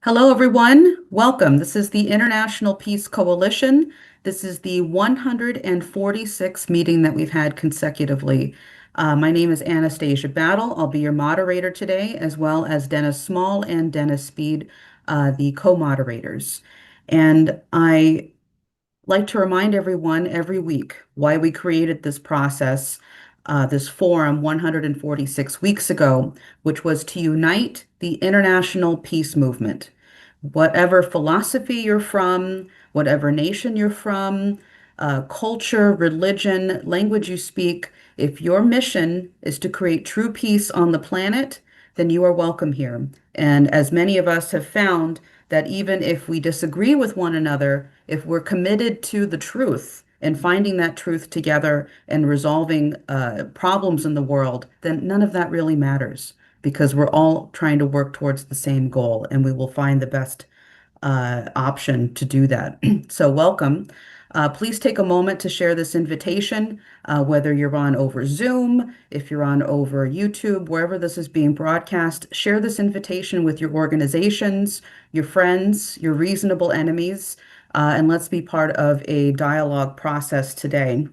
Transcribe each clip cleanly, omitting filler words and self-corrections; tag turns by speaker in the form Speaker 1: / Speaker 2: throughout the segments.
Speaker 1: Hello, everyone. Welcome. This is the International Peace Coalition. This is the 146th meeting that we've had consecutively. My name is Anastasia Battle. I'll be your moderator today, as well as Dennis Small and Dennis Speed, the co-moderators. And I like to remind everyone every week why we created this process, this forum 146 weeks ago, which was to unite the international peace movement. Whatever philosophy you're from, whatever nation you're from, culture, religion, language you speak, if your mission is to create true peace on the planet, then you are welcome here. And as many of us have found, that even if we disagree with one another, if we're committed to the truth and finding that truth together and resolving problems in the world, then none of that really matters because we're all trying to work towards the same goal and we will find the best option to do that. So welcome. Please take a moment to share this invitation, whether you're on over Zoom, if you're on over YouTube, wherever this is being broadcast, share this invitation with your organizations, your friends, your reasonable enemies, and let's be part of a dialogue process today.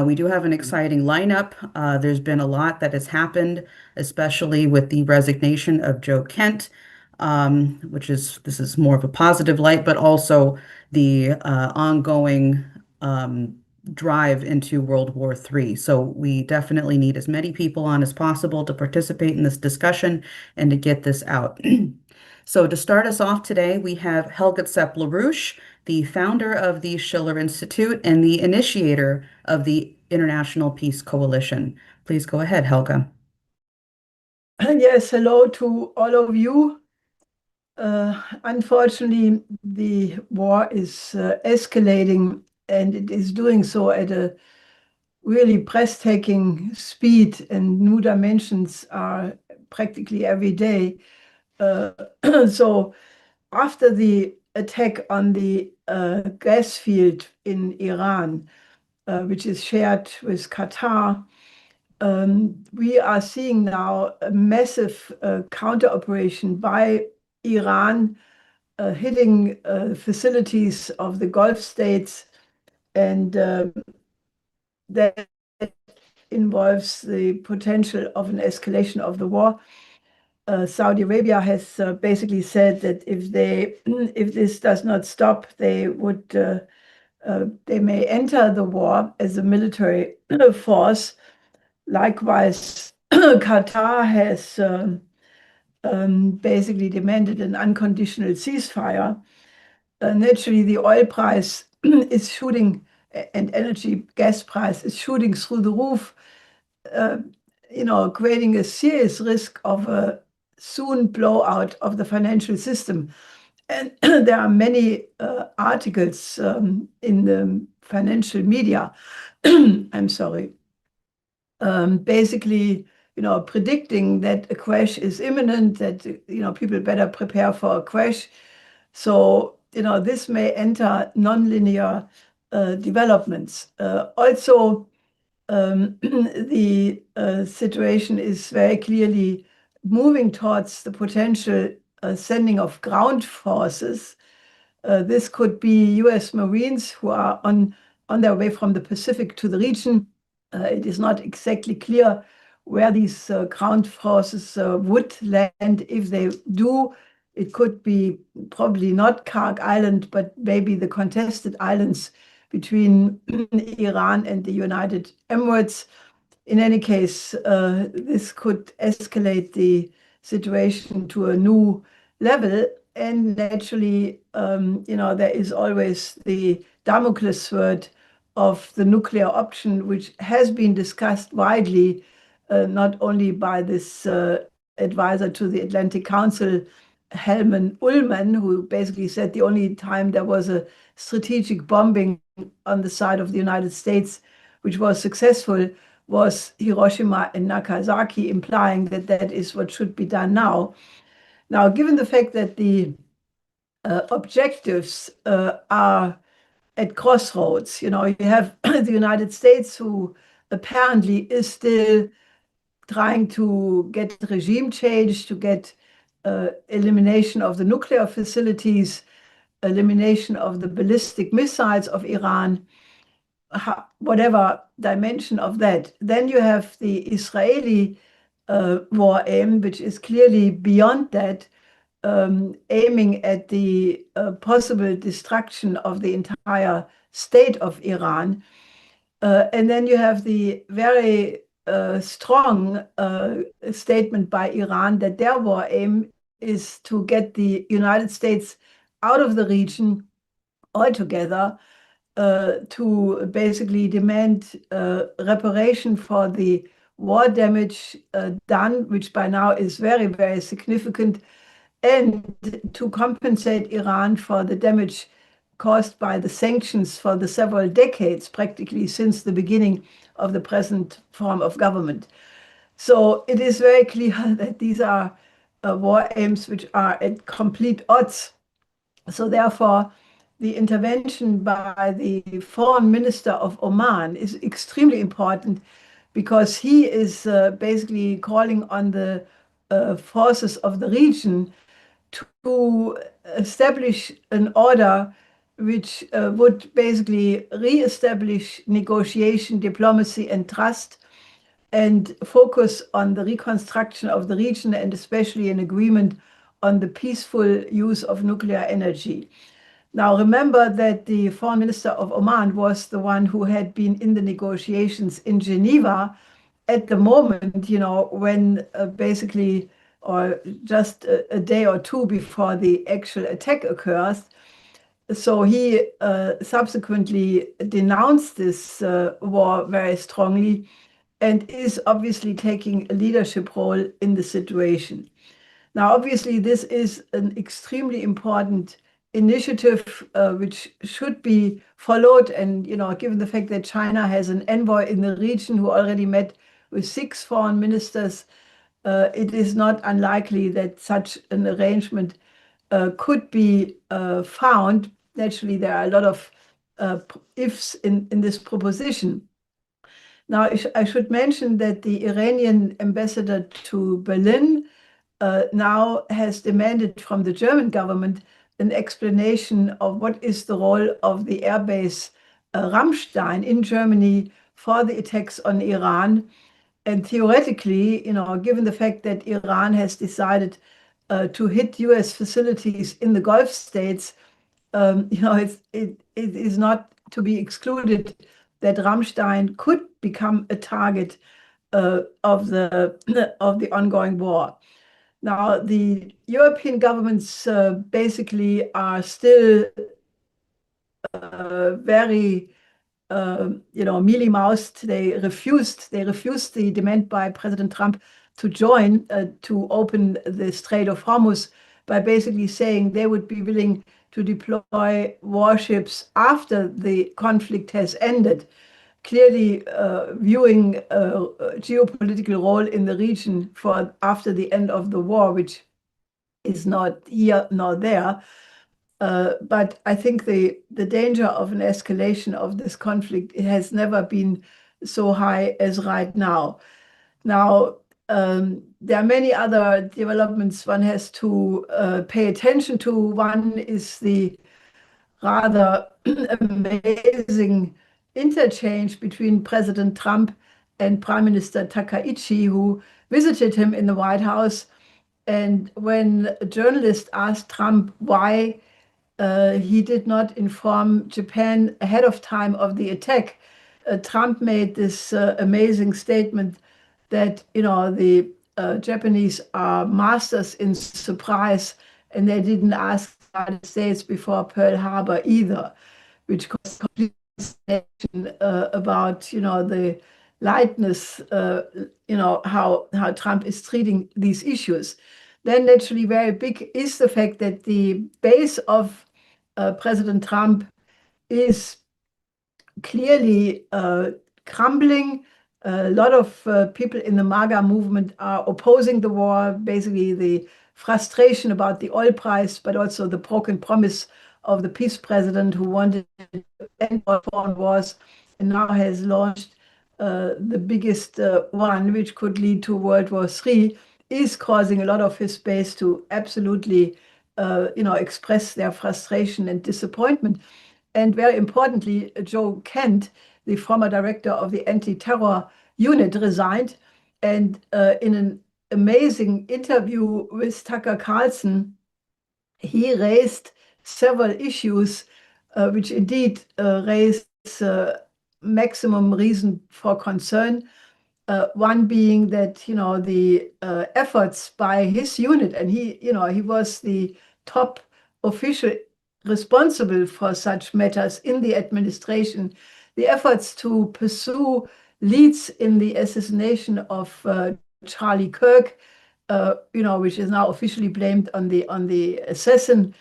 Speaker 1: We do have an exciting lineup. There's been a lot that has happened, especially with the resignation of Joe Kent, this is more of a positive light, but also the ongoing drive into World War III. So we definitely need as many people on as possible to participate in this discussion and to get this out. So to start us off today, we have Helga Tsepp-LaRouche, the founder of the Schiller Institute and the initiator of the International Peace Coalition. Please go ahead, Helga.
Speaker 2: Yes, hello to all of you. Unfortunately, the war is escalating, and it is doing so at a really breathtaking speed, and new dimensions are practically every day. So after the attack on the gas field in Iran, which is shared with Qatar, we are seeing now a massive counter operation by Iran hitting facilities of the Gulf states, and that involves the potential of an escalation of the war. Saudi Arabia has basically said that if this does not stop, they may enter the war as a military force. Likewise, Qatar has basically demanded an unconditional ceasefire. Naturally, the oil price is shooting, and gas price is shooting through the roof, creating a serious risk of a soon blowout of the financial system. And there are many articles in the financial media, I'm sorry, basically, predicting that a crash is imminent, that, people better prepare for a crash. So, this may enter nonlinear developments. Also, the situation is very clearly moving towards the potential sending of ground forces. This could be US Marines who are on their way from the Pacific to the region. It is not exactly clear where these ground forces would land. If they do, it could be probably not Karg Island, but maybe the contested islands between Iran and the United Emirates. In any case, this could escalate the situation to a new level. And naturally, there is always the Damocles sword of the nuclear option, which has been discussed widely, not only by this advisor to the Atlantic Council, Helman Ullman, who basically said the only time there was a strategic bombing on the side of the United States, which was successful, was Hiroshima and Nagasaki, implying that that is what should be done now. Now, given the fact that the objectives are at crossroads, you have the United States, who apparently is still trying to get regime change, to get elimination of the nuclear facilities, elimination of the ballistic missiles of Iran, whatever dimension of that. Then you have the Israeli war aim, which is clearly beyond that, aiming at the possible destruction of the entire state of Iran. And then you have the very strong statement by Iran that their war aim is to get the United States out of the region altogether, to basically demand reparation for the war damage done, which by now is very, very significant, and to compensate Iran for the damage caused by the sanctions for the several decades, practically since the beginning of the present form of government. So it is very clear that these are war aims which are at complete odds. So therefore, the intervention by the foreign minister of Oman is extremely important, because he is basically calling on the forces of the region to establish an order which would basically re-establish negotiation, diplomacy, and trust, and focus on the reconstruction of the region, and especially an agreement on the peaceful use of nuclear energy. Now, remember that the foreign minister of Oman was the one who had been in the negotiations in Geneva at the moment, when basically, or just a day or two before the actual attack occurs. So he subsequently denounced this war very strongly, and is obviously taking a leadership role in the situation. Now, obviously, this is an extremely important initiative which should be followed. And, given the fact that China has an envoy in the region who already met with 6 foreign ministers, it is not unlikely that such an arrangement could be found. Naturally, there are a lot of ifs in this proposition. Now, I should mention that the Iranian ambassador to Berlin now has demanded from the German government an explanation of what is the role of the airbase Ramstein in Germany for the attacks on Iran. And theoretically, given the fact that Iran has decided to hit US facilities in the Gulf states, it is not to be excluded that Ramstein could become a target of the ongoing war. Now, the European governments basically are still very, mealy-mouthed. They refused the demand by President Trump to join to open the Strait of Hormuz, by basically saying they would be willing to deploy warships after the conflict has ended, clearly viewing a geopolitical role in the region for after the end of the war, which is not here nor there. But I think the danger of an escalation of this conflict, it has never been so high as right now. Now, there are many other developments one has to pay attention to. One is the rather amazing interchange between President Trump and Prime Minister Takaichi, who visited him in the White House. And when a journalist asked Trump why he did not inform Japan ahead of time of the attack, Trump made this amazing statement that, the Japanese are masters in surprise, and they didn't ask the United States before Pearl Harbor either, which caused complete about, the lightness, how Trump is treating these issues. Then naturally very big is the fact that the base of President Trump is clearly crumbling. A lot of people in the MAGA movement are opposing the war, basically the frustration about the oil price, but also the broken promise of the peace president who wanted to end all foreign wars, and now has launched the biggest one, which could lead to World War III, is causing a lot of his base to absolutely, express their frustration and disappointment. And very importantly, Joe Kent, the former director of the anti-terror unit, resigned. And in an amazing interview with Tucker Carlson, he raised several issues which indeed raise maximum reason for concern. One being that, the efforts by his unit, and he was the top official responsible for such matters in the administration, the efforts to pursue leads in the assassination of Charlie Kirk, which is now officially blamed on the assassin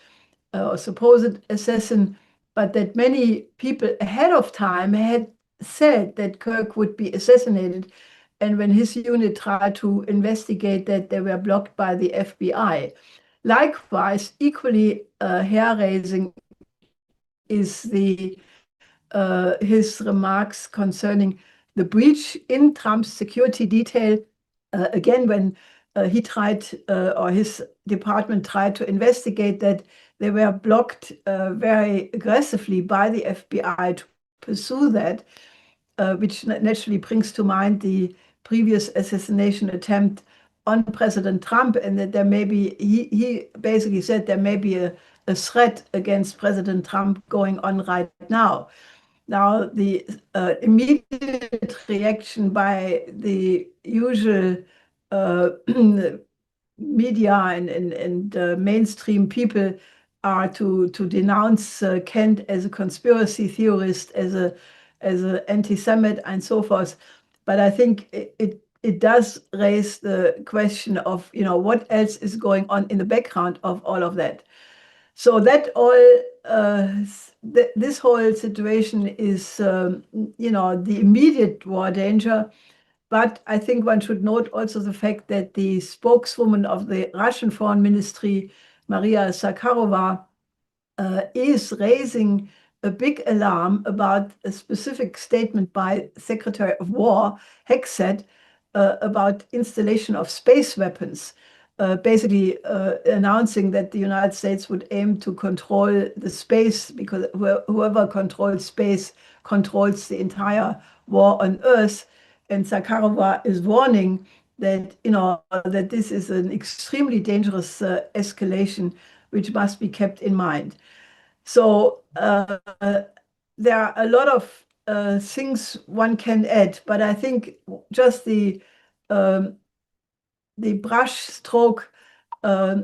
Speaker 2: or supposed assassin, but that many people ahead of time had said that Kirk would be assassinated. And when his unit tried to investigate that, they were blocked by the FBI. Likewise, equally hair-raising is his remarks concerning the breach in Trump's security detail. Again, when he tried, or his department tried to investigate that, they were blocked very aggressively by the FBI to pursue that, which naturally brings to mind the previous assassination attempt on President Trump, and that there may be, he basically said there may be a threat against President Trump going on right now. Now, the immediate reaction by the usual media and mainstream people are to denounce Kent as a conspiracy theorist, as an anti-Semite, and so forth. But I think it does raise the question of, what else is going on in the background of all of that. So that all, this whole situation is, the immediate war danger. But I think one should note also the fact that the spokeswoman of the Russian Foreign Ministry, Maria Zakharova, is raising a big alarm about a specific statement by Secretary of War Hegseth about installation of space weapons, basically announcing that the United States would aim to control the space, because whoever controls space controls the entire war on Earth. And Zakharova is warning that, that this is an extremely dangerous escalation, which must be kept in mind. So there are a lot of things one can add, but I think just the brush stroke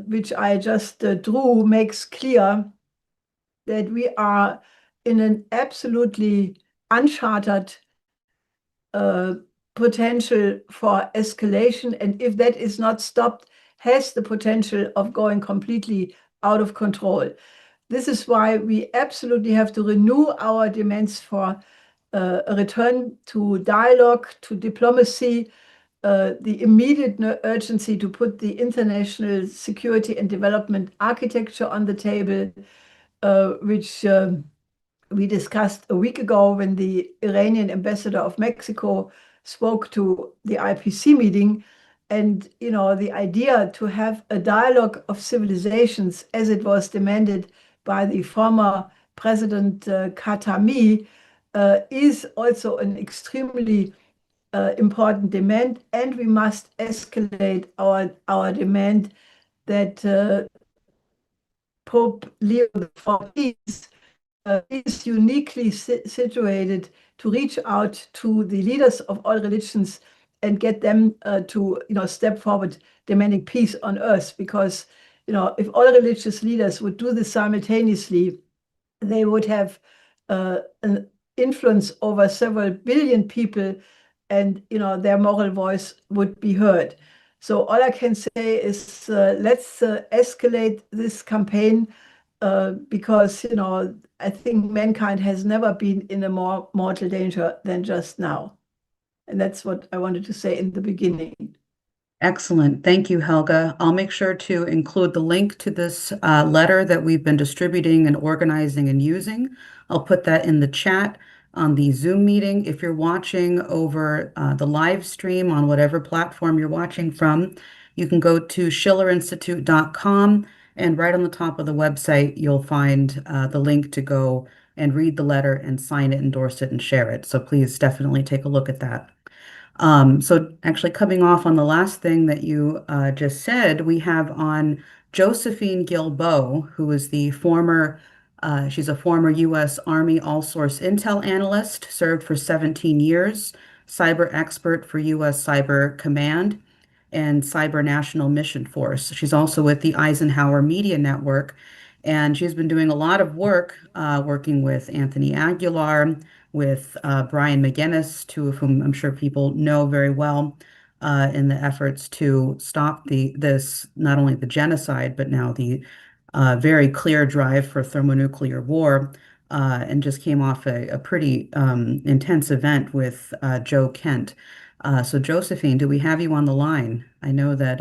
Speaker 2: which I just drew makes clear that we are in an absolutely uncharted potential for escalation, and if that is not stopped, has the potential of going completely out of control. This is why we absolutely have to renew our demands for a return to dialogue, to diplomacy, the immediate urgency to put the international security and development architecture on the table, which we discussed a week ago when the Iranian ambassador of Mexico spoke to the IPC meeting. And, the idea to have a dialogue of civilizations, as it was demanded by the former President Khatami, is also an extremely important demand. And we must escalate our demand that Pope Leo XIV is uniquely situated to reach out to the leaders of all religions and get them to step forward demanding peace on earth. Because if all religious leaders would do this simultaneously, they would have an influence over several billion people, and their moral voice would be heard. So all I can say is let's escalate this campaign, because I think mankind has never been in a more mortal danger than just now. And that's what I wanted to say in the beginning.
Speaker 1: Excellent. Thank you, Helga. I'll make sure to include the link to this letter that we've been distributing and organizing and using. I'll put that in the chat on the Zoom meeting. If you're watching over the live stream on whatever platform you're watching from, You can go to schillerinstitute.com, and right on the top of the website, you'll find the link to go and read the letter and sign it, endorse it, and share it. So please definitely take a look at that. So actually coming off on the last thing that you just said, we have on Josephine Gilboa, who is the she's a former U.S. Army all-source intel analyst, served for 17 years, cyber expert for U.S. Cyber Command and Cyber National Mission Force. She's also with the Eisenhower Media Network, and she's been doing a lot of work working with Anthony Aguilar, with Brian McGinnis, two of whom I'm sure people know very well, in the efforts to stop this not only the genocide but now the very clear drive for thermonuclear war, and just came off a pretty intense event with Joe Kent. So Josephine, do we have you on the line? I know that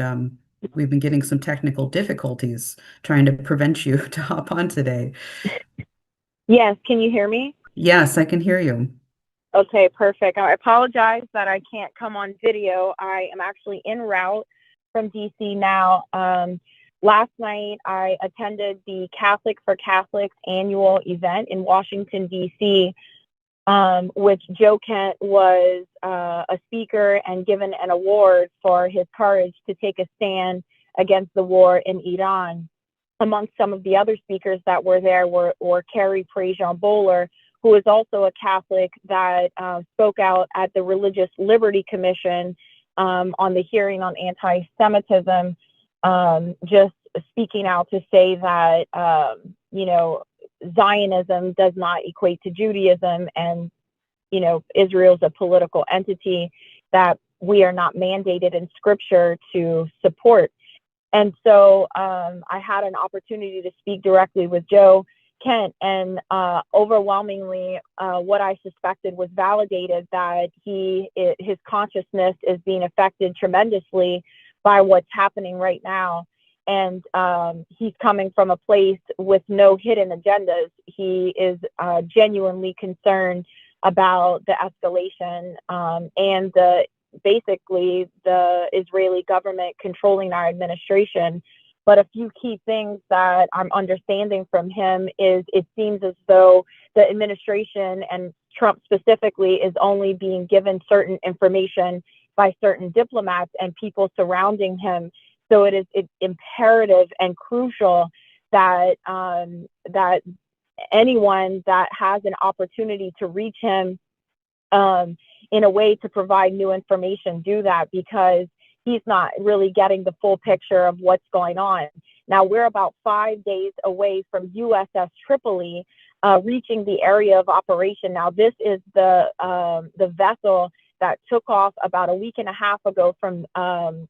Speaker 1: we've been getting some technical difficulties trying to prevent you to hop on today.
Speaker 3: Yes, can you hear me?
Speaker 1: Yes, I can hear you.
Speaker 3: Okay, perfect. I apologize that I can't come on video. I am actually en route from DC now. Last night, I attended the Catholic for Catholics annual event in Washington, DC, which Joe Kent was a speaker and given an award for his courage to take a stand against the war in Iran. Amongst some of the other speakers that were there were Carrie Prejean Bowler, who is also a Catholic that spoke out at the Religious Liberty Commission on the hearing on anti-Semitism, just speaking out to say that, Zionism does not equate to Judaism, and, Israel's a political entity that we are not mandated in Scripture to support. And so I had an opportunity to speak directly with Joe Kent, and overwhelmingly, what I suspected was validated, that his consciousness is being affected tremendously by what's happening right now. And he's coming from a place with no hidden agendas. He is genuinely concerned about the escalation and basically the Israeli government controlling our administration. But a few key things that I'm understanding from him is it seems as though the administration, and Trump specifically, is only being given certain information by certain diplomats and people surrounding him. So it's imperative and crucial that that anyone that has an opportunity to reach him in a way to provide new information do that, because he's not really getting the full picture of what's going on. Now, we're about 5 days away from USS Tripoli reaching the area of operation. Now, this is the vessel that took off about a week and a half ago from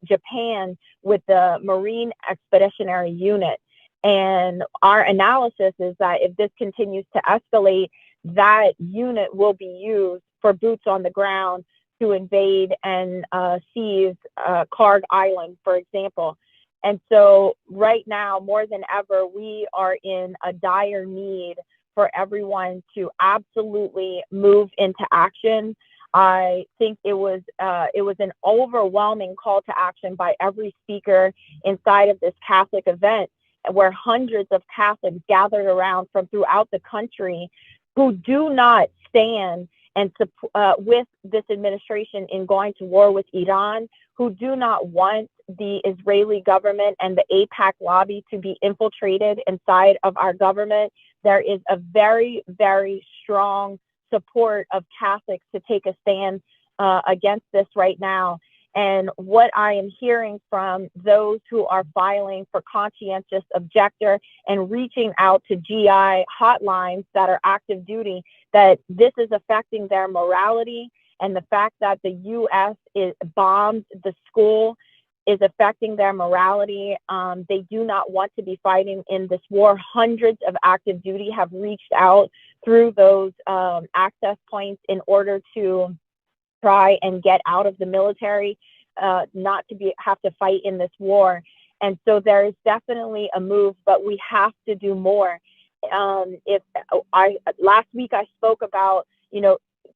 Speaker 3: Japan with the Marine Expeditionary Unit. And our analysis is that if this continues to escalate, that unit will be used for boots on the ground to invade and seize Karg Island, for example. And so right now, more than ever, we are in a dire need for everyone to absolutely move into action. I think it was an overwhelming call to action by every speaker inside of this Catholic event, where hundreds of Catholics gathered around from throughout the country who do not stand and with this administration in going to war with Iran, who do not want the Israeli government and the AIPAC lobby to be infiltrated inside of our government. There is a very, very strong support of Catholics to take a stand against this right now. And what I am hearing from those who are filing for conscientious objector and reaching out to GI hotlines that are active duty, that this is affecting their morality, and the fact that the U.S. bombed the school is affecting their morality. They do not want to be fighting in this war. Hundreds of active duty have reached out through those access points in order to try and get out of the military, not to have to fight in this war. And so there is definitely a move, but we have to do more. Last week I spoke about,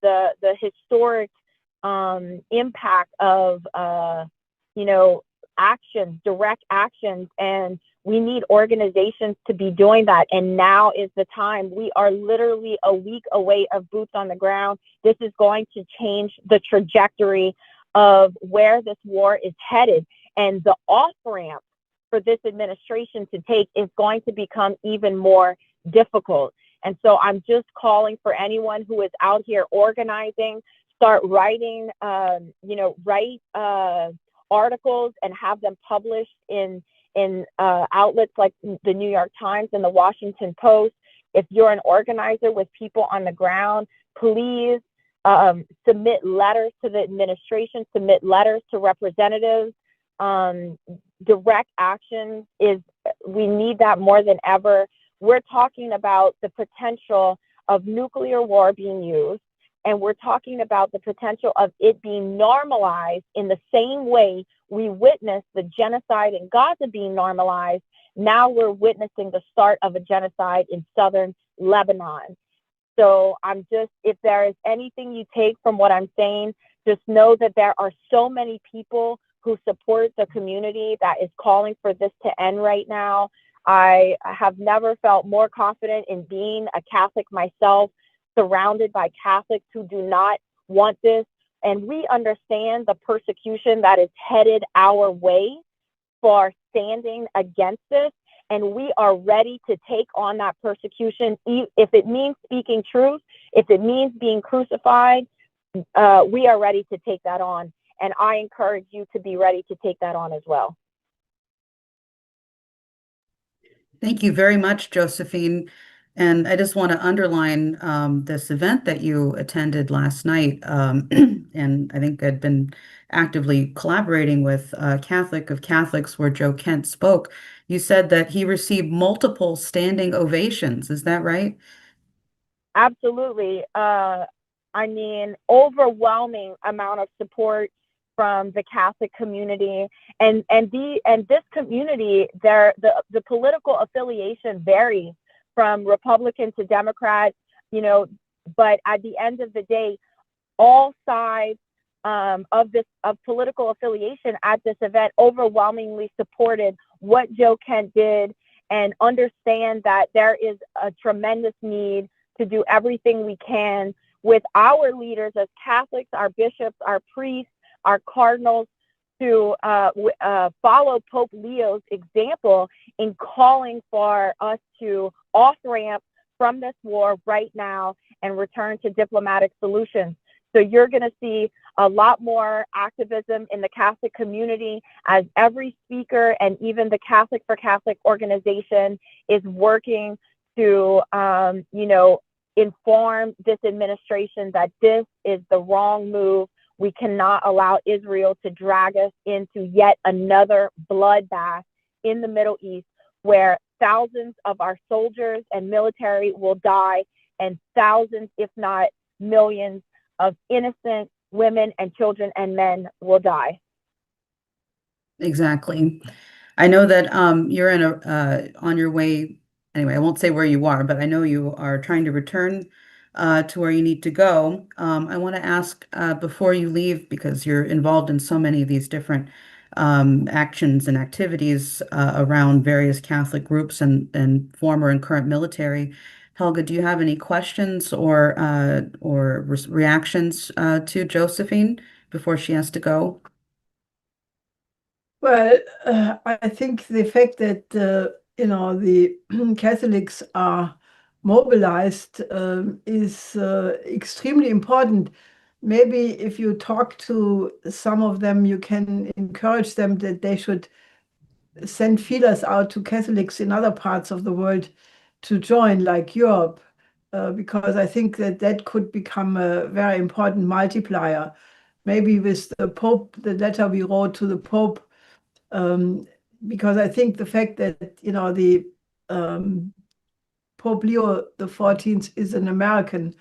Speaker 3: the historic impact of, actions, direct actions, and we need organizations to be doing that. And now is the time. We are literally a week away of boots on the ground. This is going to change the trajectory of where this war is headed. And the off-ramp for this administration to take is going to become even more difficult. And so I'm just calling for anyone who is out here organizing, start writing, write articles and have them published in outlets like the New York Times and the Washington Post. If you're an organizer with people on the ground, please submit letters to the administration, submit letters to representatives. Direct action we need that more than ever. We're talking about the potential of nuclear war being used, and we're talking about the potential of it being normalized in the same way we witnessed the genocide in Gaza being normalized. Now we're witnessing the start of a genocide in southern Lebanon. So if there is anything you take from what I'm saying, just know that there are so many people who support the community that is calling for this to end right now. I have never felt more confident in being a Catholic myself, surrounded by Catholics who do not want this. And we understand the persecution that is headed our way for standing against this. And we are ready to take on that persecution. If it means speaking truth, if it means being crucified, we are ready to take that on. And I encourage you to be ready to take that on as well.
Speaker 1: Thank you very much, Josephine. And I just want to underline this event that you attended last night. And I think I'd been actively collaborating with Catholic of Catholics where Joe Kent spoke. You said that he received multiple standing ovations. Is that right?
Speaker 3: Absolutely. Overwhelming amount of support from the Catholic community, and this community, the political affiliation varies from Republican to Democrat, but at the end of the day, all sides of political affiliation at this event overwhelmingly supported what Joe Kent did and understand that there is a tremendous need to do everything we can with our leaders as Catholics, our bishops, our priests, our cardinals, to follow Pope Leo's example in calling for us to off-ramp from this war right now and return to diplomatic solutions. So you're going to see a lot more activism in the Catholic community as every speaker and even the Catholic for Catholic organization is working to, inform this administration that this is the wrong move. We cannot allow Israel to drag us into yet another bloodbath in the Middle East where thousands of our soldiers and military will die and thousands, if not millions, of innocent women and children and men will die.
Speaker 1: Exactly. I know that you're on your way. Anyway, I won't say where you are, but I know you are trying to return to where you need to go. I want to ask before you leave, because you're involved in so many of these different actions and activities around various Catholic groups and former and current military. Helga, do you have any questions or reactions to Josephine before she has to go?
Speaker 2: Well, I think the fact that the Catholics are mobilized is extremely important. Maybe if you talk to some of them, you can encourage them that they should send feelers out to Catholics in other parts of the world to join, like Europe, because I think that could become a very important multiplier. Maybe with the Pope, the letter we wrote to the Pope, because I think the fact that the Pope Leo the 14th is an American.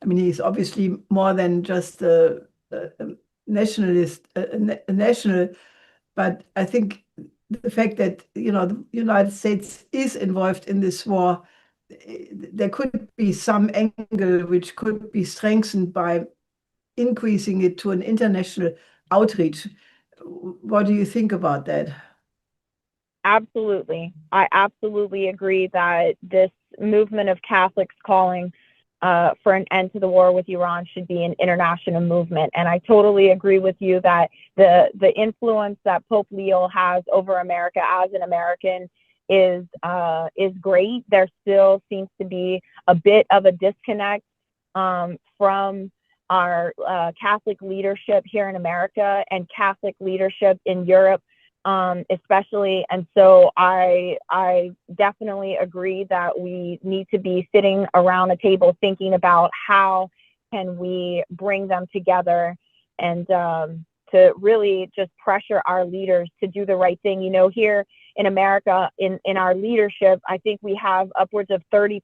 Speaker 2: I mean, he's obviously more than just a nationalist, a national. But I think the fact that the United States is involved in this war, there could be some angle which could be strengthened by increasing it to an international outreach. What do you think about that?
Speaker 3: Absolutely. I absolutely agree that this movement of Catholics calling for an end to the war with Iran should be an international movement. And I totally agree with you that the influence that Pope Leo has over America as an American is great. There still seems to be a bit of a disconnect from our Catholic leadership here in America and Catholic leadership in Europe, especially. And so I definitely agree that we need to be sitting around a table thinking about how can we bring them together and to really just pressure our leaders to do the right thing. You know, here in America, in our leadership, I think we have upwards of 30%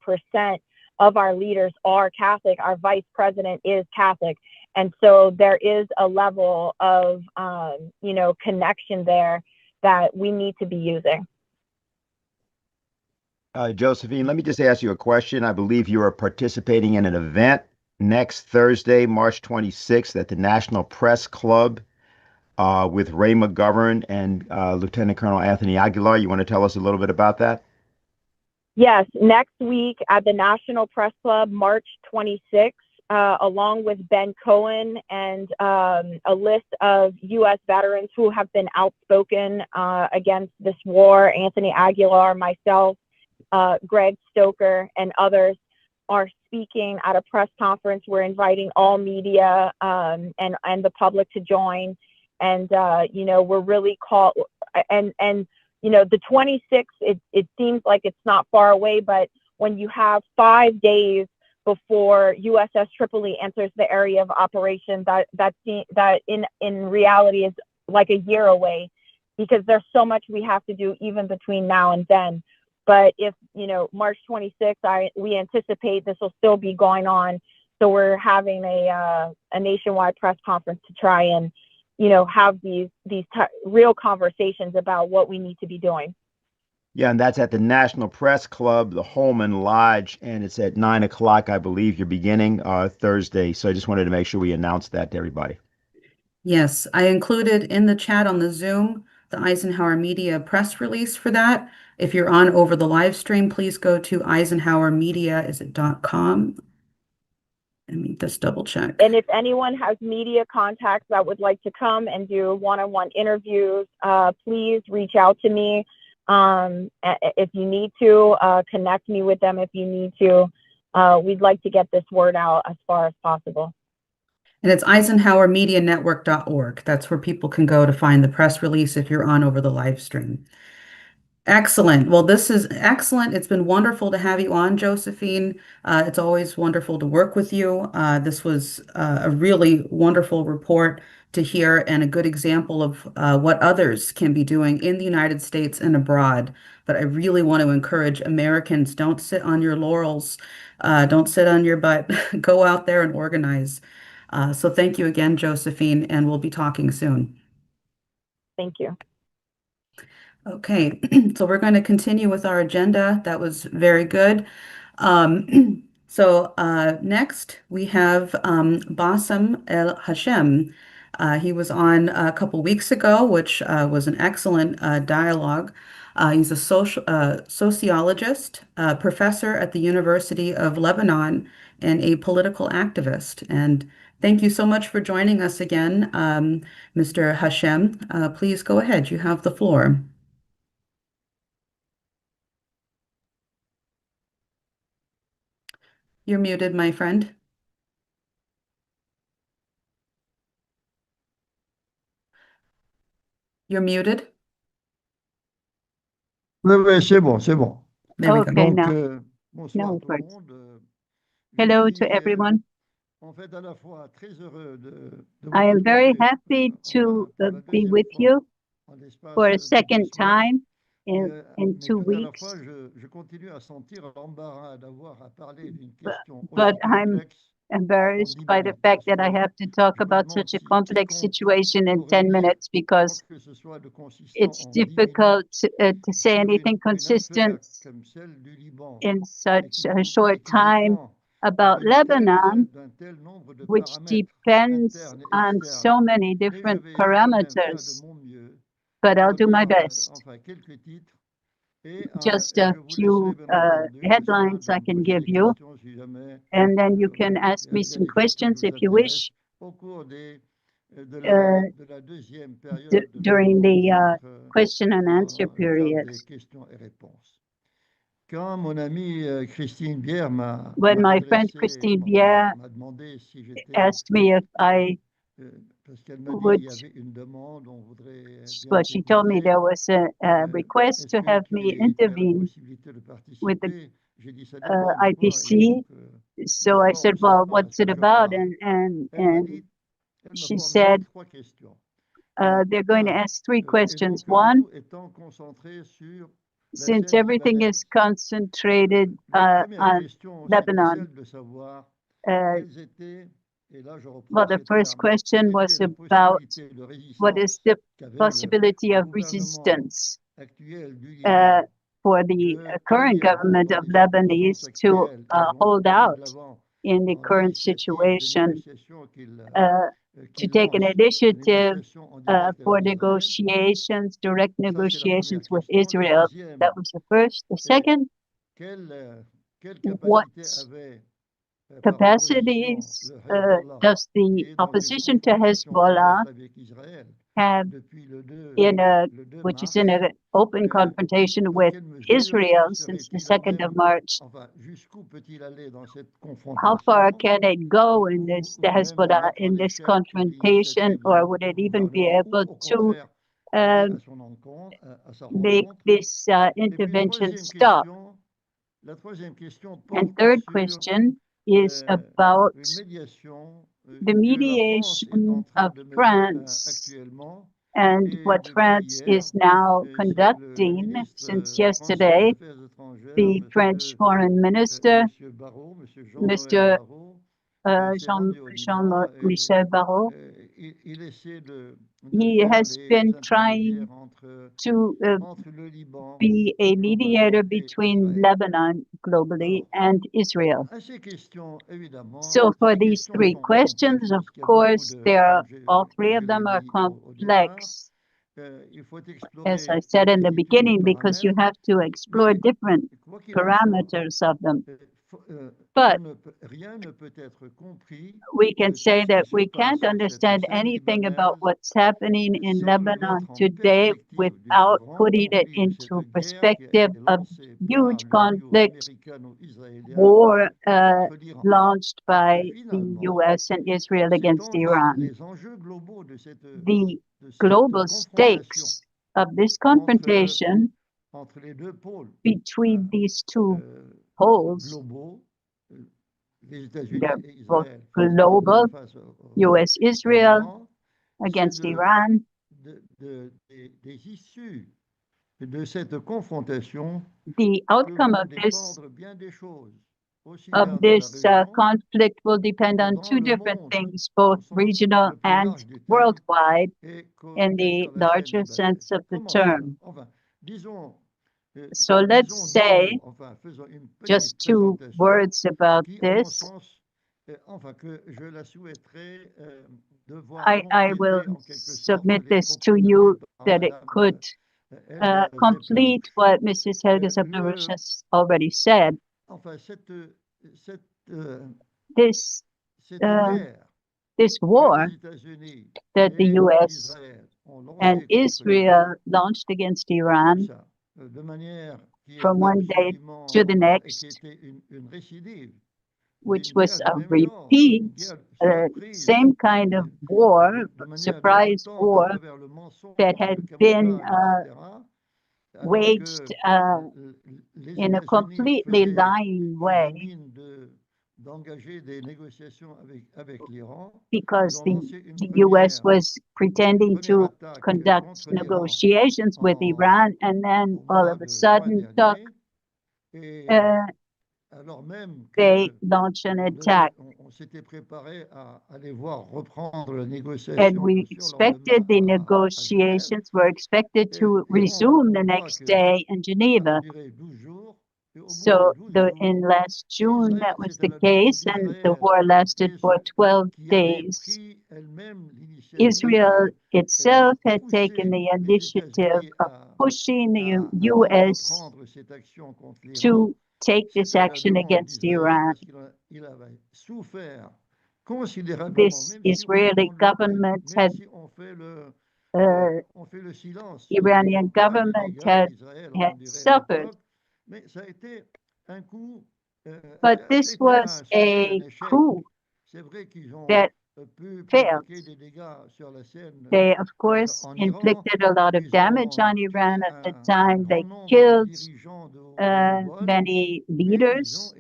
Speaker 3: of our leaders are Catholic. Our vice president is Catholic. And so there is a level of, connection there that we need to be using.
Speaker 4: Josephine, let me just ask you a question. I believe you are participating in an event next Thursday, March 26th at the National Press Club with Ray McGovern and Lieutenant Colonel Anthony Aguilar. You want to tell us a little bit about that?
Speaker 3: Yes, next week at the National Press Club, March 26th, along with Ben Cohen and a list of U.S. veterans who have been outspoken against this war, Anthony Aguilar, myself, Greg Stoker, and others are speaking at a press conference. We're inviting all media and the public to join. And, we're really called, and the 26th, it seems like it's not far away, but when you have 5 days before USS Tripoli enters the area of operation, that in reality is like a year away, because there's so much we have to do even between now and then. But if, March 26th, we anticipate this will still be going on. So we're having a nationwide press conference to try and, have these real conversations about what we need to be doing.
Speaker 4: Yeah, and that's at the National Press Club, the Holman Lodge, and it's at 9 o'clock, I believe, you're beginning Thursday. So I just wanted to make sure we announced that to everybody.
Speaker 1: Yes, I included in the chat on the Zoom the Eisenhower Media press release for that. If you're on over the live stream, please go to eisenhowermedia, is it .com? Let me just double check.
Speaker 3: And if anyone has media contacts that would like to come and do one-on-one interviews, please reach out to me. If you need to, connect me with them if you need to. We'd like to get this word out as far as possible.
Speaker 1: And it's eisenhowermedianetwork.org. That's where people can go to find the press release if you're on over the live stream. Excellent. Well, this is excellent. It's been wonderful to have you on, Josephine. It's always wonderful to work with you. This was a really wonderful report to hear and a good example of what others can be doing in the United States and abroad. But I really want to encourage Americans, don't sit on your laurels. Don't sit on your butt. Go out there and organize. So thank you again, Josephine, and we'll be talking soon.
Speaker 3: Thank you.
Speaker 1: Okay, so we're going to continue with our agenda. That was very good. Next we have Bassem El Hashem. He was on a couple weeks ago, which was an excellent dialogue. He's a sociologist, professor at the University of Lebanon, and a political activist. And thank you so much for joining us again, Mr. Hashem. Please go ahead. You have the floor. You're muted, my friend. You're muted.
Speaker 5: Oui, c'est bon, c'est bon.
Speaker 1: There we go.
Speaker 6: Okay,
Speaker 5: Donc,
Speaker 6: now,
Speaker 5: bonsoir
Speaker 6: now
Speaker 5: tout
Speaker 6: it
Speaker 5: le
Speaker 6: works.
Speaker 5: monde. Je
Speaker 6: Hello
Speaker 5: suis
Speaker 6: to everyone.
Speaker 5: en fait à la fois très heureux de vous
Speaker 6: I am very
Speaker 5: retrouver
Speaker 6: happy to
Speaker 5: pour la
Speaker 6: be
Speaker 5: deuxième
Speaker 6: with
Speaker 5: fois
Speaker 6: you
Speaker 5: en l'espace
Speaker 6: for a
Speaker 5: de 2
Speaker 6: second
Speaker 5: semaines.
Speaker 6: time in 2
Speaker 5: Mais tout à la
Speaker 6: weeks.
Speaker 5: fois, je continue à sentir l'embarras d'avoir à parler d'une question
Speaker 6: But
Speaker 5: aussi
Speaker 6: I'm
Speaker 5: complexe en
Speaker 6: embarrassed
Speaker 5: 10
Speaker 6: by the
Speaker 5: minutes.
Speaker 6: fact
Speaker 5: Parce
Speaker 6: that I
Speaker 5: que
Speaker 6: have to talk
Speaker 5: je me
Speaker 6: about
Speaker 5: demande
Speaker 6: such a
Speaker 5: si
Speaker 6: complex
Speaker 5: quiconque
Speaker 6: situation in
Speaker 5: pourrait
Speaker 6: 10
Speaker 5: dire
Speaker 6: minutes
Speaker 5: quoi
Speaker 6: because
Speaker 5: que ce soit de consistant
Speaker 6: it's
Speaker 5: en 10 minutes
Speaker 6: difficult to say
Speaker 5: sur
Speaker 6: anything
Speaker 5: une affaire
Speaker 6: consistent
Speaker 5: comme celle du Liban
Speaker 6: in
Speaker 5: et
Speaker 6: such
Speaker 5: qui
Speaker 6: a
Speaker 5: prend
Speaker 6: short time
Speaker 5: politiquement
Speaker 6: about Lebanon, which depends on
Speaker 5: externes.
Speaker 6: so many
Speaker 5: Mais je
Speaker 6: different
Speaker 5: vais quand même faire de
Speaker 6: parameters,
Speaker 5: mon mieux
Speaker 6: but I'll
Speaker 5: pour
Speaker 6: do my
Speaker 5: dire,
Speaker 6: best.
Speaker 5: enfin, quelques titres. Et
Speaker 6: Just
Speaker 5: je
Speaker 6: a
Speaker 5: vous
Speaker 6: few
Speaker 5: laisserai, bien entendu, le
Speaker 6: headlines
Speaker 5: soin
Speaker 6: I
Speaker 5: de
Speaker 6: can
Speaker 5: me poser
Speaker 6: give
Speaker 5: des
Speaker 6: you,
Speaker 5: questions si jamais
Speaker 6: and then you can
Speaker 5: il
Speaker 6: ask me
Speaker 5: y a
Speaker 6: some
Speaker 5: des questions
Speaker 6: questions
Speaker 5: qui vous
Speaker 6: if you
Speaker 5: intéressent
Speaker 6: wish
Speaker 5: au cours de la deuxième
Speaker 6: d-
Speaker 5: période de
Speaker 6: during
Speaker 5: notre
Speaker 6: the
Speaker 5: rencontre
Speaker 6: question and answer
Speaker 5: dans le cadre des
Speaker 6: periods.
Speaker 5: questions et réponses. Quand mon amie Christine Bière m'a
Speaker 6: When my friend
Speaker 5: adressé,
Speaker 6: Christine
Speaker 5: bon,
Speaker 6: Bière
Speaker 5: m'a demandé si j'étais,
Speaker 6: asked me if I
Speaker 5: parce qu'elle m'a dit
Speaker 6: would,
Speaker 5: il y avait une demande, on voudrait bien
Speaker 6: well, she told me
Speaker 5: t'écouter.
Speaker 6: there was a request
Speaker 5: Est-ce
Speaker 6: to
Speaker 5: que
Speaker 6: have
Speaker 5: tu
Speaker 6: me
Speaker 5: as la
Speaker 6: intervene
Speaker 5: possibilité de
Speaker 6: with the
Speaker 5: participer? J'ai dit ça dépend de quoi. Et
Speaker 6: IPC.
Speaker 5: donc,
Speaker 6: So I
Speaker 5: quoi
Speaker 6: said,
Speaker 5: ou ça
Speaker 6: well,
Speaker 5: pas,
Speaker 6: what's
Speaker 5: est-ce
Speaker 6: it
Speaker 5: que je
Speaker 6: about?
Speaker 5: parle?
Speaker 6: And
Speaker 5: Elle m'a dit, elle m'a
Speaker 6: she
Speaker 5: formulé
Speaker 6: said,
Speaker 5: 3 questions.
Speaker 6: they're going to
Speaker 5: Un,
Speaker 6: ask 3
Speaker 5: et
Speaker 6: questions.
Speaker 5: donc le
Speaker 6: One,
Speaker 5: tout étant concentré sur la
Speaker 6: since
Speaker 5: scène
Speaker 6: everything is
Speaker 5: libanaise.
Speaker 6: concentrated
Speaker 5: La première
Speaker 6: on
Speaker 5: question, c'était
Speaker 6: Lebanon,
Speaker 5: celle de savoir quelles étaient, et là je reprends
Speaker 6: well, the
Speaker 5: ce
Speaker 6: first
Speaker 5: terme,
Speaker 6: question
Speaker 5: quelle
Speaker 6: was
Speaker 5: était la
Speaker 6: about
Speaker 5: possibilité de
Speaker 6: what is
Speaker 5: résistance
Speaker 6: the
Speaker 5: qu'avait
Speaker 6: possibility of
Speaker 5: gouvernement
Speaker 6: resistance
Speaker 5: actuel du Liban
Speaker 6: for the
Speaker 5: de
Speaker 6: current
Speaker 5: tenir bon
Speaker 6: government
Speaker 5: dans
Speaker 6: of
Speaker 5: les circonstances
Speaker 6: Lebanese to
Speaker 5: actuelles et donc
Speaker 6: hold
Speaker 5: aller de
Speaker 6: out
Speaker 5: l'avant
Speaker 6: in the
Speaker 5: dans
Speaker 6: current
Speaker 5: l'initiative de
Speaker 6: situation,
Speaker 5: négociation
Speaker 6: to
Speaker 5: qu'il
Speaker 6: take an
Speaker 5: lance,
Speaker 6: initiative
Speaker 5: négociation en direct
Speaker 6: for
Speaker 5: avec Israël.
Speaker 6: negotiations, direct
Speaker 5: Ça, c'est la première
Speaker 6: negotiations with
Speaker 5: question. La
Speaker 6: Israel.
Speaker 5: deuxième,
Speaker 6: That was the first. The second,
Speaker 5: quelle
Speaker 6: what
Speaker 5: capacité avait par opposition
Speaker 6: capacities
Speaker 5: le Hezbollah,
Speaker 6: does
Speaker 5: qui
Speaker 6: the
Speaker 5: est dans une
Speaker 6: opposition to
Speaker 5: confrontation
Speaker 6: Hezbollah
Speaker 5: ouverte avec Israël
Speaker 6: have
Speaker 5: depuis le 2
Speaker 6: which
Speaker 5: mars,
Speaker 6: is in an open confrontation
Speaker 5: dans
Speaker 6: with
Speaker 5: quelle mesure
Speaker 6: Israel since the
Speaker 5: serait-il
Speaker 6: 2nd of
Speaker 5: même,
Speaker 6: March?
Speaker 5: enfin, jusqu'où peut-il aller dans cette
Speaker 6: How far
Speaker 5: confrontation,
Speaker 6: can it go in
Speaker 5: ou
Speaker 6: this, the
Speaker 5: même
Speaker 6: Hezbollah
Speaker 5: mettre en
Speaker 6: in this
Speaker 5: échec
Speaker 6: confrontation,
Speaker 5: l'initiative
Speaker 6: or
Speaker 5: du
Speaker 6: would it even be
Speaker 5: gouvernement, ou
Speaker 6: able
Speaker 5: au
Speaker 6: to
Speaker 5: contraire aller à son encontre, à sa
Speaker 6: make
Speaker 5: rencontre.
Speaker 6: this
Speaker 5: Et puis
Speaker 6: intervention stop?
Speaker 5: la troisième question
Speaker 6: And
Speaker 5: porte
Speaker 6: third
Speaker 5: sur
Speaker 6: question is about
Speaker 5: une médiation
Speaker 6: the
Speaker 5: que la France est en
Speaker 6: mediation
Speaker 5: train
Speaker 6: of
Speaker 5: de mener
Speaker 6: France
Speaker 5: actuellement.
Speaker 6: and
Speaker 5: Et
Speaker 6: what
Speaker 5: depuis
Speaker 6: France
Speaker 5: hier,
Speaker 6: is now
Speaker 5: le
Speaker 6: conducting
Speaker 5: ministre
Speaker 6: since
Speaker 5: français des
Speaker 6: yesterday.
Speaker 5: Affaires étrangères,
Speaker 6: The French foreign minister,
Speaker 5: Monsieur Barrot, Monsieur
Speaker 6: Mr.
Speaker 5: Jean-Noël Barrot, s'est rendu au Liban
Speaker 6: Jean-Michel Barrot,
Speaker 5: il essaie de
Speaker 6: he
Speaker 5: faire
Speaker 6: has
Speaker 5: les
Speaker 6: been
Speaker 5: intermédiaires
Speaker 6: trying
Speaker 5: entre
Speaker 6: to
Speaker 5: le Liban
Speaker 6: be a mediator
Speaker 5: globalement et
Speaker 6: between
Speaker 5: Israël.
Speaker 6: Lebanon globally
Speaker 5: Alors,
Speaker 6: and Israel.
Speaker 5: à ces questions, évidemment,
Speaker 6: So for
Speaker 5: ces
Speaker 6: these
Speaker 5: questions
Speaker 6: 3
Speaker 5: sont
Speaker 6: questions,
Speaker 5: complexes
Speaker 6: of
Speaker 5: parce qu'il y a beaucoup
Speaker 6: course,
Speaker 5: de,
Speaker 6: all 3
Speaker 5: comme
Speaker 6: of
Speaker 5: je
Speaker 6: them
Speaker 5: l'ai
Speaker 6: are
Speaker 5: dit au départ,
Speaker 6: complex,
Speaker 5: il faut
Speaker 6: as
Speaker 5: explorer
Speaker 6: I said
Speaker 5: une
Speaker 6: in the
Speaker 5: multitude de
Speaker 6: beginning, because you
Speaker 5: paramètres,
Speaker 6: have to explore
Speaker 5: mais
Speaker 6: different
Speaker 5: quoi qu'il en soit,
Speaker 6: parameters of them.
Speaker 5: But
Speaker 6: But
Speaker 5: rien ne peut être compris
Speaker 6: we can
Speaker 5: de tout
Speaker 6: say
Speaker 5: ce
Speaker 6: that
Speaker 5: qui se
Speaker 6: we
Speaker 5: passe
Speaker 6: can't
Speaker 5: sur cette
Speaker 6: understand
Speaker 5: scène
Speaker 6: anything about
Speaker 5: libanaise
Speaker 6: what's happening in
Speaker 5: sans le
Speaker 6: Lebanon
Speaker 5: mettre en
Speaker 6: today
Speaker 5: perspective du
Speaker 6: without
Speaker 5: grand
Speaker 6: putting it
Speaker 5: conflit de cette
Speaker 6: into
Speaker 5: guerre qui a
Speaker 6: perspective
Speaker 5: été
Speaker 6: of
Speaker 5: lancée par
Speaker 6: huge
Speaker 5: le trio
Speaker 6: conflict
Speaker 5: américano-israélien
Speaker 6: war
Speaker 5: contre l'Iran.
Speaker 6: launched
Speaker 5: Parce que
Speaker 6: by the
Speaker 5: finalement,
Speaker 6: US and Israel
Speaker 5: c'est
Speaker 6: against
Speaker 5: entre
Speaker 6: Iran.
Speaker 5: les enjeux globaux de cette
Speaker 6: The global
Speaker 5: confrontation
Speaker 6: stakes of this
Speaker 5: entre,
Speaker 6: confrontation
Speaker 5: entre les deux pôles
Speaker 6: between these 2
Speaker 5: euh,
Speaker 6: poles,
Speaker 5: globaux, les États-Unis
Speaker 6: they're
Speaker 5: et
Speaker 6: both
Speaker 5: Israël
Speaker 6: global,
Speaker 5: face au
Speaker 6: US-Israel
Speaker 5: Iran, c'est
Speaker 6: against Iran,
Speaker 5: des issues de cette confrontation
Speaker 6: the
Speaker 5: que
Speaker 6: outcome
Speaker 5: vont
Speaker 6: of this
Speaker 5: dépendre bien des choses, aussi bien dans la région
Speaker 6: conflict will depend
Speaker 5: que
Speaker 6: on
Speaker 5: dans
Speaker 6: 2
Speaker 5: le
Speaker 6: different
Speaker 5: monde
Speaker 6: things,
Speaker 5: au
Speaker 6: both
Speaker 5: sens
Speaker 6: regional
Speaker 5: le plus
Speaker 6: and
Speaker 5: large du terme
Speaker 6: worldwide
Speaker 5: et
Speaker 6: in
Speaker 5: bien
Speaker 6: the
Speaker 5: sûr la scène
Speaker 6: larger
Speaker 5: libanaise.
Speaker 6: sense of the
Speaker 5: Comment cela?
Speaker 6: term.
Speaker 5: Enfin, disons,
Speaker 6: So let's
Speaker 5: disons 2
Speaker 6: say
Speaker 5: mots, enfin, faisons une petite
Speaker 6: just 2
Speaker 5: présentation
Speaker 6: words about
Speaker 5: qui, à mon
Speaker 6: this.
Speaker 5: sens, enfin, que je la souhaiterais de voir
Speaker 6: I will
Speaker 5: compléter en quelque sorte
Speaker 6: submit
Speaker 5: les
Speaker 6: this to
Speaker 5: propos
Speaker 6: you
Speaker 5: tenus par
Speaker 6: that it
Speaker 5: Madame
Speaker 6: could
Speaker 5: Helga Zeppelin.
Speaker 6: complete what Mrs. Helga Zeppelin has already said.
Speaker 5: Enfin, cette
Speaker 6: This
Speaker 5: guerre
Speaker 6: this
Speaker 5: que
Speaker 6: war
Speaker 5: les États-Unis
Speaker 6: that the
Speaker 5: et
Speaker 6: US
Speaker 5: Israël ont lancée
Speaker 6: and
Speaker 5: contre l'Iran,
Speaker 6: Israel launched against
Speaker 5: comme
Speaker 6: Iran
Speaker 5: ça, de manière qui est
Speaker 6: from one day
Speaker 5: absolument,
Speaker 6: to the
Speaker 5: et qui
Speaker 6: next,
Speaker 5: était une récidive,
Speaker 6: which
Speaker 5: d'une
Speaker 6: was
Speaker 5: guerre
Speaker 6: a
Speaker 5: de même genre, une
Speaker 6: repeat,
Speaker 5: guerre surprise,
Speaker 6: same kind of war,
Speaker 5: de manière
Speaker 6: surprise
Speaker 5: déroutante
Speaker 6: war
Speaker 5: à travers le mensonge,
Speaker 6: that
Speaker 5: le
Speaker 6: had been
Speaker 5: camouflage, etc. Alors
Speaker 6: waged
Speaker 5: que les
Speaker 6: in a
Speaker 5: États-Unis
Speaker 6: completely
Speaker 5: faisaient
Speaker 6: lying way,
Speaker 5: mine d'engager des négociations avec l'Iran,
Speaker 6: because
Speaker 5: ils ont
Speaker 6: the,
Speaker 5: lancé une
Speaker 6: the US was pretending
Speaker 5: première
Speaker 6: to
Speaker 5: attaque
Speaker 6: conduct
Speaker 5: contre l'Iran
Speaker 6: negotiations with Iran, and then
Speaker 5: au
Speaker 6: all
Speaker 5: mois
Speaker 6: of a
Speaker 5: de juin
Speaker 6: sudden
Speaker 5: dernier, et alors même
Speaker 6: they
Speaker 5: que
Speaker 6: launched an attack.
Speaker 5: on s'était préparé à aller voir reprendre la
Speaker 6: And
Speaker 5: négociation
Speaker 6: we
Speaker 5: le surlendemain
Speaker 6: expected the
Speaker 5: à Genève.
Speaker 6: negotiations were expected
Speaker 5: Et
Speaker 6: to
Speaker 5: on
Speaker 6: resume the
Speaker 5: voit
Speaker 6: next
Speaker 5: que
Speaker 6: day in
Speaker 5: ça a
Speaker 6: Geneva.
Speaker 5: duré 12 jours, et
Speaker 6: So in last June, that was the case, and the war lasted for 12 days. Israel itself had taken the initiative of pushing the U.S. to take this action against Iran. This Israeli government had, Iranian government had suffered. But this was a coup that failed. They, of course, inflicted a lot of damage on Iran at the time. They killed many leaders,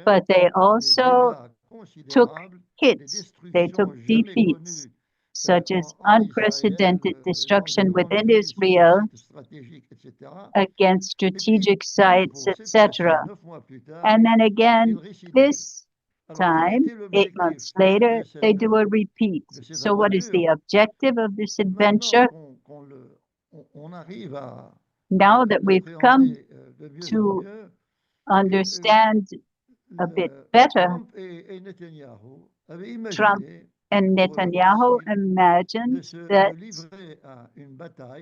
Speaker 6: but they also took hits. They took defeats, such as unprecedented destruction within Israel against strategic sites, etc. And then again, this time, 8 months later, they do a repeat. So what is the objective of this adventure? Now that we've come to understand a bit better, Trump and Netanyahu imagined that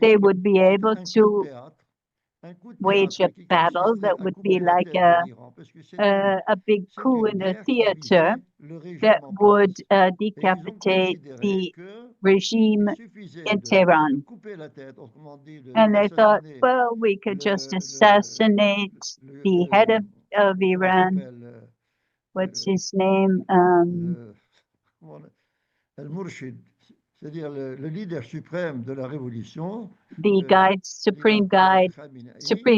Speaker 6: they would be able to wage a battle that would be like a big coup in a theater that would decapitate the regime in Tehran. And they thought, well, we could just assassinate the head of Iran. What's his name?
Speaker 5: C'est-à-dire le leader suprême de la révolution,
Speaker 6: the supreme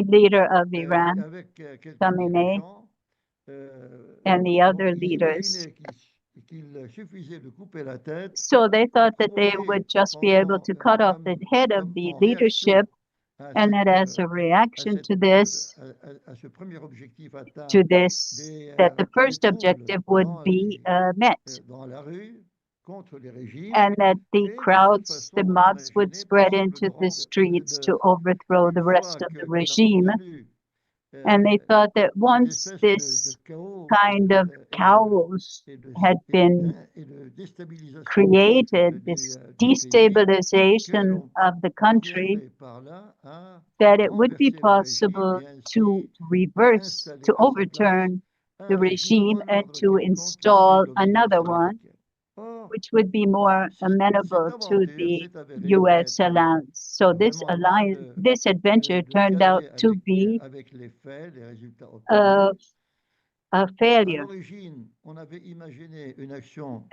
Speaker 6: leader of Iran, Khamenei, and the other leaders. So they thought that they would just be able to cut off the head of the leadership, and that as a reaction to this, that the first objective would be met. And that the crowds, the mobs would spread into the streets to overthrow the rest of the regime. And they thought that once this kind of chaos had been created, this destabilization of the country, that it would be possible to overturn the regime and to install another one, which would be more amenable to the U.S. alliance. So this adventure turned out to be a failure.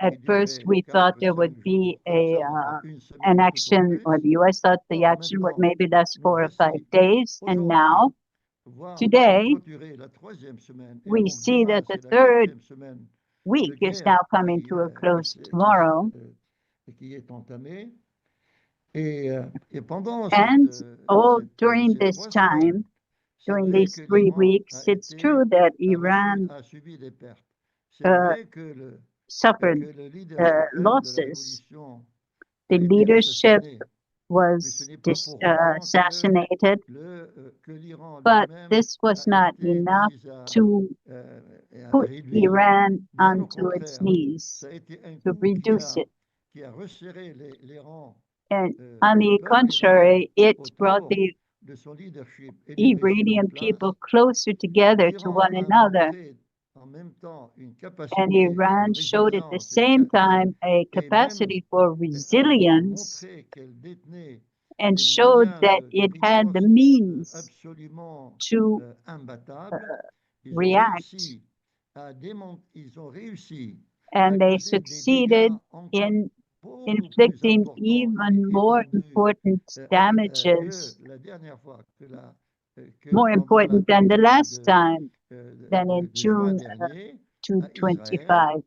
Speaker 6: At first, we thought there would be an action, or the U.S. thought the action would maybe last 4 or 5 days, and now, today, we see that the third week is now coming to a close tomorrow. And during this time, during these 3 weeks, it's true that Iran suffered losses. The leadership was assassinated, but this was not enough to put Iran onto its knees, to reduce it. And on the contrary, it brought the Iranian people closer together to one another. And Iran showed at the same time a capacity for resilience and showed that it had the means to react. And they succeeded in inflicting even more important damages, more important than the last time, than in June 2025.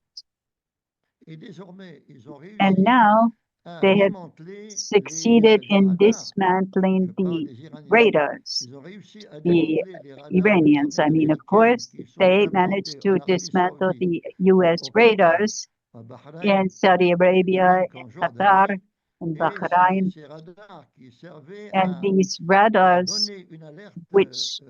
Speaker 6: And now they have succeeded in dismantling the radars, the Iranians. I mean, of course, they managed to dismantle the U.S. radars in Saudi Arabia, in Qatar, and
Speaker 5: Et
Speaker 6: Bahrain.
Speaker 5: ces radars qui servaient
Speaker 6: And
Speaker 5: à
Speaker 6: these radars,
Speaker 5: donner une alerte
Speaker 6: which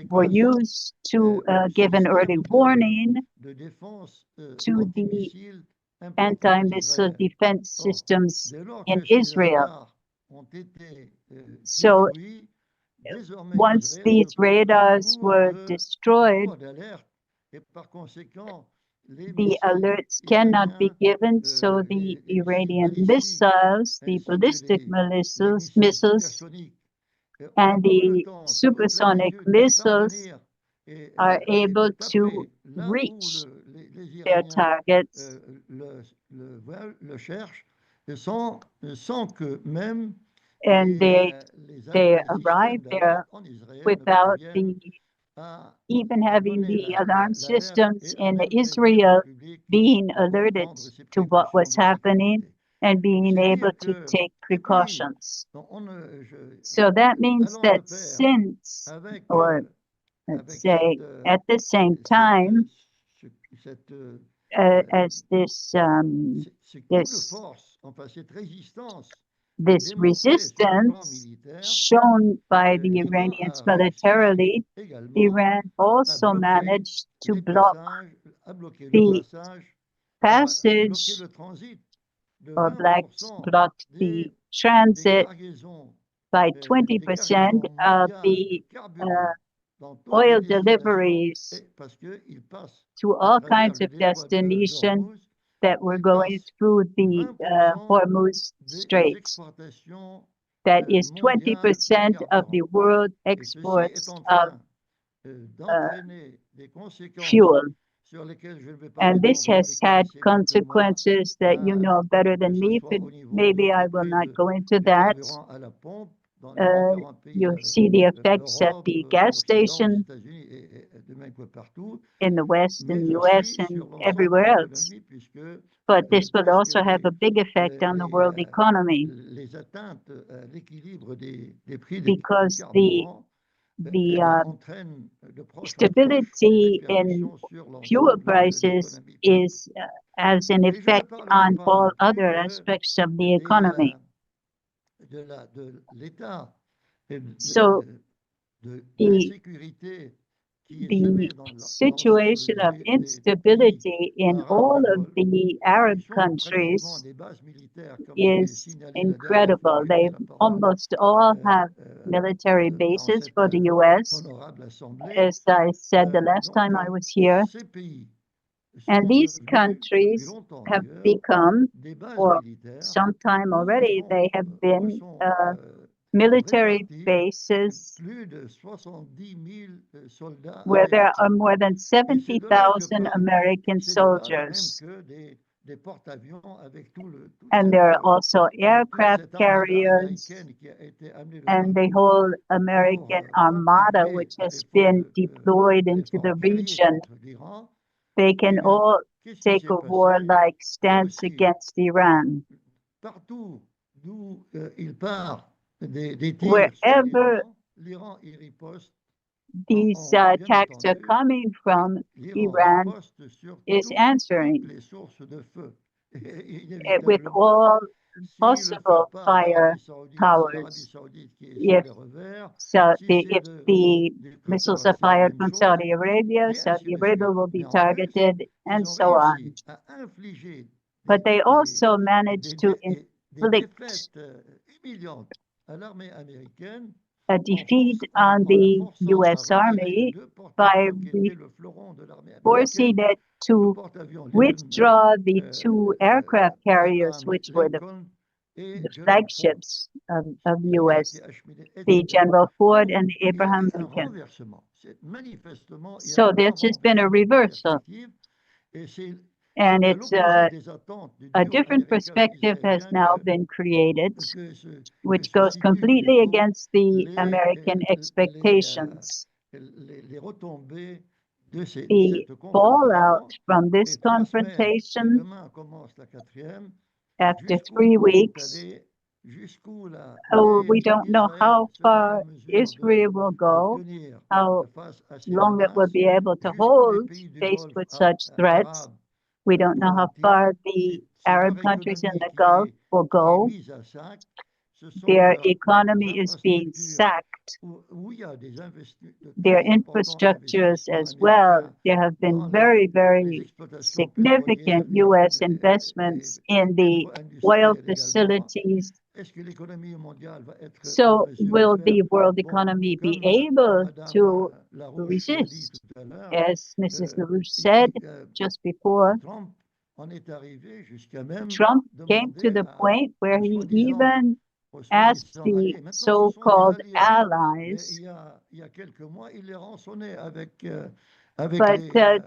Speaker 6: were
Speaker 5: précoce
Speaker 6: used to
Speaker 5: au
Speaker 6: give an early
Speaker 5: système
Speaker 6: warning
Speaker 5: de défense
Speaker 6: to the
Speaker 5: antimissile implanté en
Speaker 6: anti-missile
Speaker 5: Israël.
Speaker 6: defense
Speaker 5: Or,
Speaker 6: systems
Speaker 5: dès lors
Speaker 6: in
Speaker 5: que ces
Speaker 6: Israel.
Speaker 5: radars ont été
Speaker 6: So
Speaker 5: détruits, désormais
Speaker 6: once
Speaker 5: Israël
Speaker 6: these
Speaker 5: se trouve en
Speaker 6: radars
Speaker 5: cours
Speaker 6: were
Speaker 5: de
Speaker 6: destroyed,
Speaker 5: cours d'alerte et par conséquent les
Speaker 6: the
Speaker 5: missiles
Speaker 6: alerts cannot be
Speaker 5: iraniens,
Speaker 6: given, so the
Speaker 5: les missiles
Speaker 6: Iranian
Speaker 5: balistiques
Speaker 6: missiles, the
Speaker 5: ainsi que
Speaker 6: ballistic
Speaker 5: les missiles
Speaker 6: missiles,
Speaker 5: supersoniques
Speaker 6: and
Speaker 5: ont tout le
Speaker 6: the
Speaker 5: temps, sous le plein des
Speaker 6: supersonic
Speaker 5: yeux, de
Speaker 6: missiles
Speaker 5: parvenir et
Speaker 6: are able
Speaker 5: de
Speaker 6: to
Speaker 5: taper là où
Speaker 6: reach
Speaker 5: les
Speaker 6: their
Speaker 5: Iraniens
Speaker 6: targets,
Speaker 5: le cherchent, sans que même
Speaker 6: and they
Speaker 5: les
Speaker 6: arrive
Speaker 5: systèmes
Speaker 6: there
Speaker 5: d'alerte en Israël ne
Speaker 6: without
Speaker 5: parviennent à
Speaker 6: even having
Speaker 5: donner
Speaker 6: the alarm
Speaker 5: l'alerte
Speaker 6: systems
Speaker 5: et à
Speaker 6: in
Speaker 5: même prévenir
Speaker 6: Israel
Speaker 5: le public
Speaker 6: being
Speaker 5: de
Speaker 6: alerted
Speaker 5: prendre ses
Speaker 6: to what
Speaker 5: précautions
Speaker 6: was
Speaker 5: de
Speaker 6: happening
Speaker 5: sécurité.
Speaker 6: and being
Speaker 5: C'est
Speaker 6: able
Speaker 5: dire
Speaker 6: to
Speaker 5: que,
Speaker 6: take
Speaker 5: et puis,
Speaker 6: precautions.
Speaker 5: je,
Speaker 6: So that means
Speaker 5: allant de
Speaker 6: that
Speaker 5: pair
Speaker 6: since,
Speaker 5: avec,
Speaker 6: or let's
Speaker 5: avec
Speaker 6: say, at the same time,
Speaker 5: cette,
Speaker 6: as this
Speaker 5: ces coups de
Speaker 6: this
Speaker 5: force, enfin cette résistance
Speaker 6: this
Speaker 5: démontrée sur le plan
Speaker 6: resistance
Speaker 5: militaire,
Speaker 6: shown by the
Speaker 5: l'Iran
Speaker 6: Iranians
Speaker 5: a réussi
Speaker 6: militarily,
Speaker 5: également
Speaker 6: Iran
Speaker 5: à
Speaker 6: also
Speaker 5: bloquer
Speaker 6: managed to
Speaker 5: les
Speaker 6: block
Speaker 5: passages, à bloquer le
Speaker 6: the
Speaker 5: passage, bloquer
Speaker 6: passage
Speaker 5: le transit de
Speaker 6: or
Speaker 5: 20%
Speaker 6: blocked the
Speaker 5: des
Speaker 6: transit
Speaker 5: cargaisons,
Speaker 6: by
Speaker 5: des
Speaker 6: 20%
Speaker 5: cargaisons
Speaker 6: of
Speaker 5: mondiales de
Speaker 6: the
Speaker 5: carburant dans toutes
Speaker 6: oil
Speaker 5: les destinations,
Speaker 6: deliveries
Speaker 5: et parce qu'ils passent
Speaker 6: to
Speaker 5: à
Speaker 6: all
Speaker 5: travers
Speaker 6: kinds
Speaker 5: le
Speaker 6: of
Speaker 5: détroit
Speaker 6: destinations
Speaker 5: d'Ormuz,
Speaker 6: that were
Speaker 5: ils
Speaker 6: going
Speaker 5: passent
Speaker 6: through the
Speaker 5: 20%
Speaker 6: Hormuz
Speaker 5: des
Speaker 6: Strait.
Speaker 5: exportations
Speaker 6: That is
Speaker 5: mondiales de
Speaker 6: 20% of the
Speaker 5: carburant.
Speaker 6: world
Speaker 5: Et ceci est
Speaker 6: exports
Speaker 5: en
Speaker 6: of
Speaker 5: train d'entraîner des conséquences
Speaker 6: fuel.
Speaker 5: sur lesquelles je ne vais pas
Speaker 6: And this
Speaker 5: répondre,
Speaker 6: has
Speaker 5: les
Speaker 6: had
Speaker 5: connaissez mieux que moi,
Speaker 6: consequences that you know better
Speaker 5: que
Speaker 6: than
Speaker 5: ce
Speaker 6: me,
Speaker 5: soit
Speaker 6: but
Speaker 5: au niveau
Speaker 6: maybe I
Speaker 5: du
Speaker 6: will
Speaker 5: prix
Speaker 6: not go into
Speaker 5: du
Speaker 6: that.
Speaker 5: carburant à la pompe dans les différents pays
Speaker 6: You see the effects at
Speaker 5: d'Europe,
Speaker 6: the gas
Speaker 5: d'Occident, aux
Speaker 6: station
Speaker 5: États-Unis et de même que partout,
Speaker 6: in the West, in
Speaker 5: mais
Speaker 6: the US,
Speaker 5: aussi
Speaker 6: and
Speaker 5: sur l'ensemble de
Speaker 6: everywhere else.
Speaker 5: l'économie, puisque
Speaker 6: But this will
Speaker 5: puisque
Speaker 6: also have a big effect on the world economy
Speaker 5: les atteintes à l'équilibre des prix du
Speaker 6: because
Speaker 5: carburant
Speaker 6: the
Speaker 5: entraînent de proches en proche
Speaker 6: stability
Speaker 5: des
Speaker 6: in
Speaker 5: répercussions sur
Speaker 6: fuel
Speaker 5: l'ensemble de
Speaker 6: prices
Speaker 5: l'économie.
Speaker 6: is has an
Speaker 5: Et je ne
Speaker 6: effect
Speaker 5: parlerai
Speaker 6: on
Speaker 5: pas
Speaker 6: all
Speaker 5: non
Speaker 6: other
Speaker 5: plus
Speaker 6: aspects of the economy.
Speaker 5: de l'état et
Speaker 6: So
Speaker 5: de
Speaker 6: the
Speaker 5: l'insécurité qui est semée dans
Speaker 6: situation of
Speaker 5: l'ensemble des pays
Speaker 6: instability in
Speaker 5: arabes
Speaker 6: all
Speaker 5: du
Speaker 6: of
Speaker 5: Golfe,
Speaker 6: the Arab
Speaker 5: qui sont pratiquement
Speaker 6: countries
Speaker 5: des bases militaires, comme je l'ai
Speaker 6: is
Speaker 5: signalé la dernière fois
Speaker 6: incredible.
Speaker 5: que j'ai
Speaker 6: They
Speaker 5: pris la parole
Speaker 6: almost all have military
Speaker 5: dans
Speaker 6: bases
Speaker 5: cette
Speaker 6: for the US,
Speaker 5: honorable assemblée.
Speaker 6: as I said the last
Speaker 5: Donc,
Speaker 6: time I was here.
Speaker 5: ces pays
Speaker 6: And
Speaker 5: sont
Speaker 6: these
Speaker 5: devenus, depuis
Speaker 6: countries
Speaker 5: longtemps
Speaker 6: have
Speaker 5: d'ailleurs,
Speaker 6: become,
Speaker 5: des bases
Speaker 6: for
Speaker 5: militaires
Speaker 6: some time
Speaker 5: où
Speaker 6: already, they have
Speaker 5: où
Speaker 6: been
Speaker 5: sont
Speaker 6: military
Speaker 5: répartis
Speaker 6: bases
Speaker 5: plus de 70 000 soldats
Speaker 6: where there are
Speaker 5: américains.
Speaker 6: more than
Speaker 5: Et c'est de là que
Speaker 6: 70,000
Speaker 5: partent,
Speaker 6: American
Speaker 5: c'est de là même
Speaker 6: soldiers.
Speaker 5: que des porte-avions avec toute
Speaker 6: And there are
Speaker 5: cette,
Speaker 6: also aircraft
Speaker 5: cette armada
Speaker 6: carriers
Speaker 5: américaine qui a été amenée de
Speaker 6: and the
Speaker 5: partout
Speaker 6: whole
Speaker 5: pour
Speaker 6: American armada,
Speaker 5: contribuer
Speaker 6: which
Speaker 5: à
Speaker 6: has been deployed into the
Speaker 5: l'effort guerrier
Speaker 6: region.
Speaker 5: contre l'Iran.
Speaker 6: They
Speaker 5: Eh
Speaker 6: can
Speaker 5: bien,
Speaker 6: all
Speaker 5: qu'est-ce qui
Speaker 6: take
Speaker 5: s'est
Speaker 6: a
Speaker 5: passé?
Speaker 6: warlike
Speaker 5: Là
Speaker 6: stance
Speaker 5: aussi,
Speaker 6: against Iran.
Speaker 5: partout d'où il part des tirs sur
Speaker 6: Wherever
Speaker 5: l'Iran y riposte.
Speaker 6: these
Speaker 5: Bien
Speaker 6: attacks are
Speaker 5: entendu,
Speaker 6: coming from,
Speaker 5: l'Iran
Speaker 6: Iran
Speaker 5: riposte sur
Speaker 6: is
Speaker 5: toutes
Speaker 6: answering
Speaker 5: les sources de feu. Et
Speaker 6: with
Speaker 5: inévitablement,
Speaker 6: all
Speaker 5: s'il ne le
Speaker 6: possible
Speaker 5: fait pas
Speaker 6: fire
Speaker 5: c'est l'Arabie
Speaker 6: powers.
Speaker 5: Saoudite qui est sur
Speaker 6: If
Speaker 5: les revers.
Speaker 6: so,
Speaker 5: Si
Speaker 6: if
Speaker 5: c'est
Speaker 6: the
Speaker 5: du
Speaker 6: missiles
Speaker 5: Qatar,
Speaker 6: are
Speaker 5: c'est la
Speaker 6: fired
Speaker 5: même
Speaker 6: from
Speaker 5: chose,
Speaker 6: Saudi Arabia,
Speaker 5: et ainsi
Speaker 6: Saudi
Speaker 5: de
Speaker 6: Arabia
Speaker 5: suite.
Speaker 6: will be
Speaker 5: Mais en plus,
Speaker 6: targeted,
Speaker 5: ils
Speaker 6: and
Speaker 5: ont
Speaker 6: so on.
Speaker 5: réussi à infliger
Speaker 6: But they also managed to
Speaker 5: des
Speaker 6: inflict
Speaker 5: défaites humiliantes à l'armée américaine
Speaker 6: a defeat on
Speaker 5: en la
Speaker 6: the
Speaker 5: forçant à
Speaker 6: US
Speaker 5: retirer les
Speaker 6: Army
Speaker 5: deux
Speaker 6: by
Speaker 5: porte-avions qui étaient le fleuron de l'armée
Speaker 6: forcing
Speaker 5: américaine,
Speaker 6: it
Speaker 5: le
Speaker 6: to
Speaker 5: porte-avions
Speaker 6: withdraw the two aircraft carriers,
Speaker 5: Abraham
Speaker 6: which were the
Speaker 5: Lincoln et General Ford,
Speaker 6: flagships of
Speaker 5: qui avaient
Speaker 6: US,
Speaker 5: été acheminés,
Speaker 6: the
Speaker 5: etc.
Speaker 6: General Ford
Speaker 5: Donc,
Speaker 6: and the
Speaker 5: il y a
Speaker 6: Abraham
Speaker 5: eu un
Speaker 6: Lincoln.
Speaker 5: renversement. Manifestement, il y a
Speaker 6: So
Speaker 5: eu
Speaker 6: there's just been a
Speaker 5: renversement de
Speaker 6: reversal.
Speaker 5: perspective, et c'est
Speaker 6: And
Speaker 5: à
Speaker 6: it's
Speaker 5: l'opposé des attentes du
Speaker 6: a
Speaker 5: duo
Speaker 6: different perspective has
Speaker 5: américaano-israélien
Speaker 6: now been created,
Speaker 5: que
Speaker 6: which
Speaker 5: se
Speaker 6: goes
Speaker 5: situent
Speaker 6: completely
Speaker 5: plutôt
Speaker 6: against the
Speaker 5: les,
Speaker 6: American expectations.
Speaker 5: les retombées de
Speaker 6: The
Speaker 5: cette
Speaker 6: fallout
Speaker 5: confrontation.
Speaker 6: from this
Speaker 5: Et 3 semaines, et
Speaker 6: confrontation
Speaker 5: demain commence la 4e,
Speaker 6: after
Speaker 5: jusqu'où
Speaker 6: 3
Speaker 5: vont
Speaker 6: weeks,
Speaker 5: aller, jusqu'où
Speaker 6: we don't know
Speaker 5: Israël
Speaker 6: how
Speaker 5: sera
Speaker 6: far
Speaker 5: en mesure
Speaker 6: Israel will
Speaker 5: de
Speaker 6: go,
Speaker 5: tenir
Speaker 6: how
Speaker 5: face à ces
Speaker 6: long it will
Speaker 5: menaces,
Speaker 6: be able to
Speaker 5: jusqu'où les
Speaker 6: hold
Speaker 5: pays du
Speaker 6: faced
Speaker 5: Golfe
Speaker 6: with such threats.
Speaker 5: arabe
Speaker 6: We don't know how far
Speaker 5: pourront-ils
Speaker 6: Arab countries in the Gulf forgo. Their economy is being sacked. Their infrastructures as well. There have been very, very significant U.S. investments in the oil facilities. So will the world economy be able to resist? As Mrs. LaRouche said just before, Trump came to the point where he even asked the so-called allies, but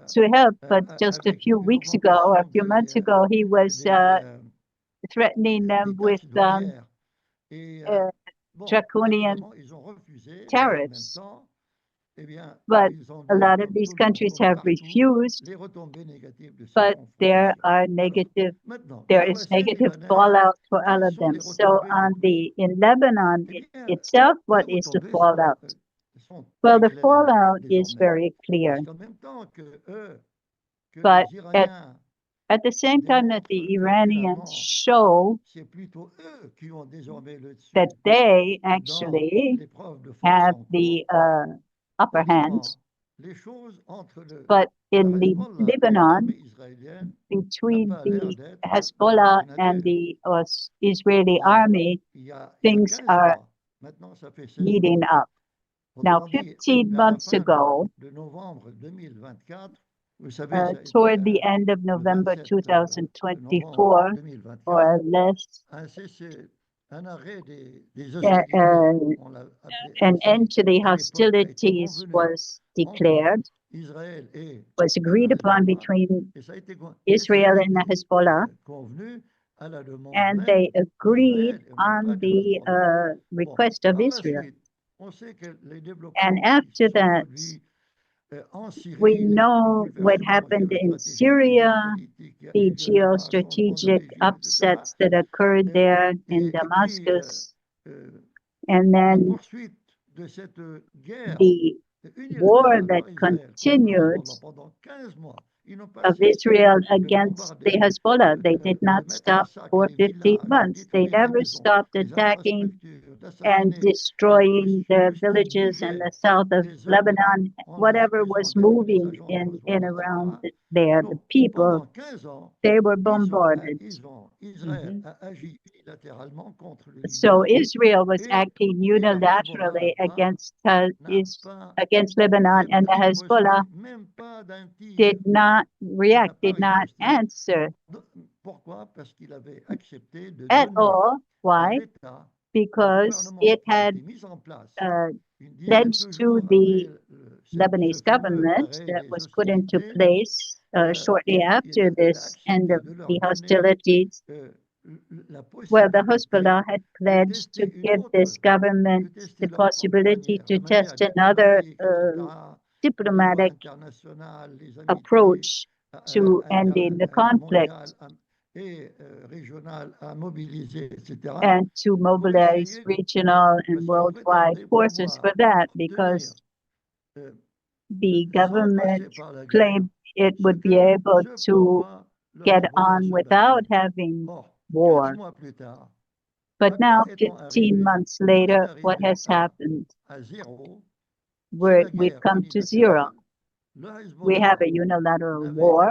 Speaker 6: to help. But just a few weeks ago, or a few months ago, he was threatening them with draconian tariffs. But a lot of these countries have refused, but there is negative fallout for all of them. So in Lebanon itself, what is the fallout? Well, the fallout is very clear. But at the same time that the Iranians show that they actually have the upper hand, but in Lebanon, between the Hezbollah and the Israeli army, things are heating up. Now, 15 months ago, toward the end of November 2024, or less, an end to the hostilities was declared, was agreed upon between Israel and the Hezbollah, and they agreed on the request of Israel. And after that, we know what happened in Syria, the geostrategic upsets that occurred there in Damascus, and then the war that continued of Israel against the Hezbollah. They did not stop for 15 months. They never stopped attacking and destroying the villages in the south of Lebanon, whatever was moving in and around there. The people, they were bombarded. So Israel was acting unilaterally against Lebanon, and the Hezbollah did not react, did not answer at all. Why? Because it had pledged to the Lebanese government that was put into place shortly after this end of the hostilities. Well, the Hezbollah had pledged to give this government the possibility to test another diplomatic approach to ending the conflict and to mobilize regional and worldwide forces for that, because the government claimed it would be able to get on without having war. But now, 15 months later, what has happened? We've come to zero. We have a unilateral war.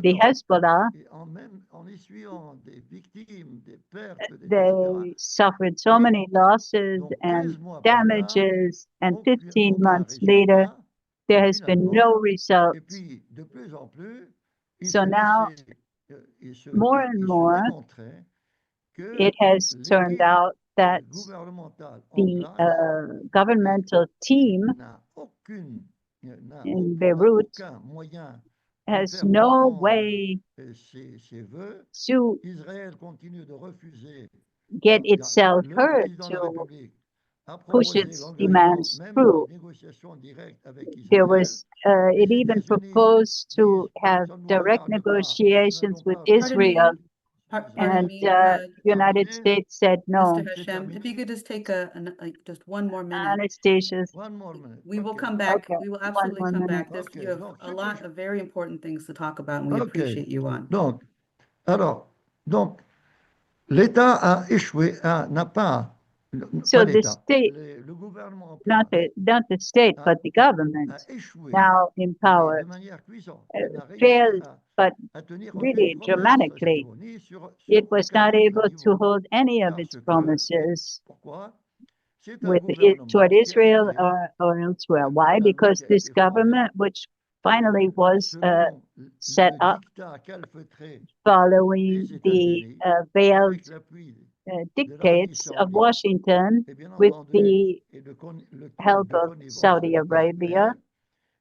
Speaker 6: The Hezbollah, they suffered so many losses and damages, and 15 months later, there has been no result. So now, more and more, it has turned out that the governmental team in Beirut has no way to get itself heard, to push its demands through. There was, it even proposed to have direct negotiations with Israel, and United States said no.
Speaker 1: Mr. Hashem, if you could just take just one more minute.
Speaker 6: Anastasia,
Speaker 1: We will come back.
Speaker 6: Okay,
Speaker 1: We will absolutely come back.
Speaker 5: minute.
Speaker 1: You have a lot of very important things to talk about, and we appreciate you on.
Speaker 5: Donc, Alors, donc, l'État a échoué, n'a pas,
Speaker 6: So
Speaker 5: pas
Speaker 6: the
Speaker 5: l'État.
Speaker 6: state,
Speaker 5: Le gouvernement en
Speaker 6: not
Speaker 5: place
Speaker 6: the state,
Speaker 5: a,
Speaker 6: but the government
Speaker 5: a échoué,
Speaker 6: now in
Speaker 5: mais
Speaker 6: power
Speaker 5: de manière cuisante. Il n'a réussi
Speaker 6: failed, but
Speaker 5: à tenir
Speaker 6: really
Speaker 5: aucune promesse à ce
Speaker 6: dramatically.
Speaker 5: niveau, ni sur
Speaker 6: It was
Speaker 5: aucun
Speaker 6: not
Speaker 5: autre
Speaker 6: able to
Speaker 5: niveau.
Speaker 6: hold any of its
Speaker 5: Parce que,
Speaker 6: promises
Speaker 5: pourquoi? C'est un
Speaker 6: with it toward
Speaker 5: gouvernement qui a
Speaker 6: Israel
Speaker 5: été
Speaker 6: or elsewhere.
Speaker 5: un
Speaker 6: Why?
Speaker 5: gouvernement
Speaker 6: Because
Speaker 5: qui a
Speaker 6: this
Speaker 5: été formé
Speaker 6: government, which finally was
Speaker 5: selon
Speaker 6: set
Speaker 5: le
Speaker 6: up
Speaker 5: dictat calfeutré
Speaker 6: following
Speaker 5: des
Speaker 6: the
Speaker 5: États-Unis,
Speaker 6: veiled
Speaker 5: avec l'appui de l'Arabie
Speaker 6: dictates of
Speaker 5: saoudite,
Speaker 6: Washington
Speaker 5: et bien
Speaker 6: with
Speaker 5: entendu,
Speaker 6: the
Speaker 5: et le club
Speaker 6: help
Speaker 5: de
Speaker 6: of
Speaker 5: connivence
Speaker 6: Saudi
Speaker 5: avec
Speaker 6: Arabia
Speaker 5: Israël,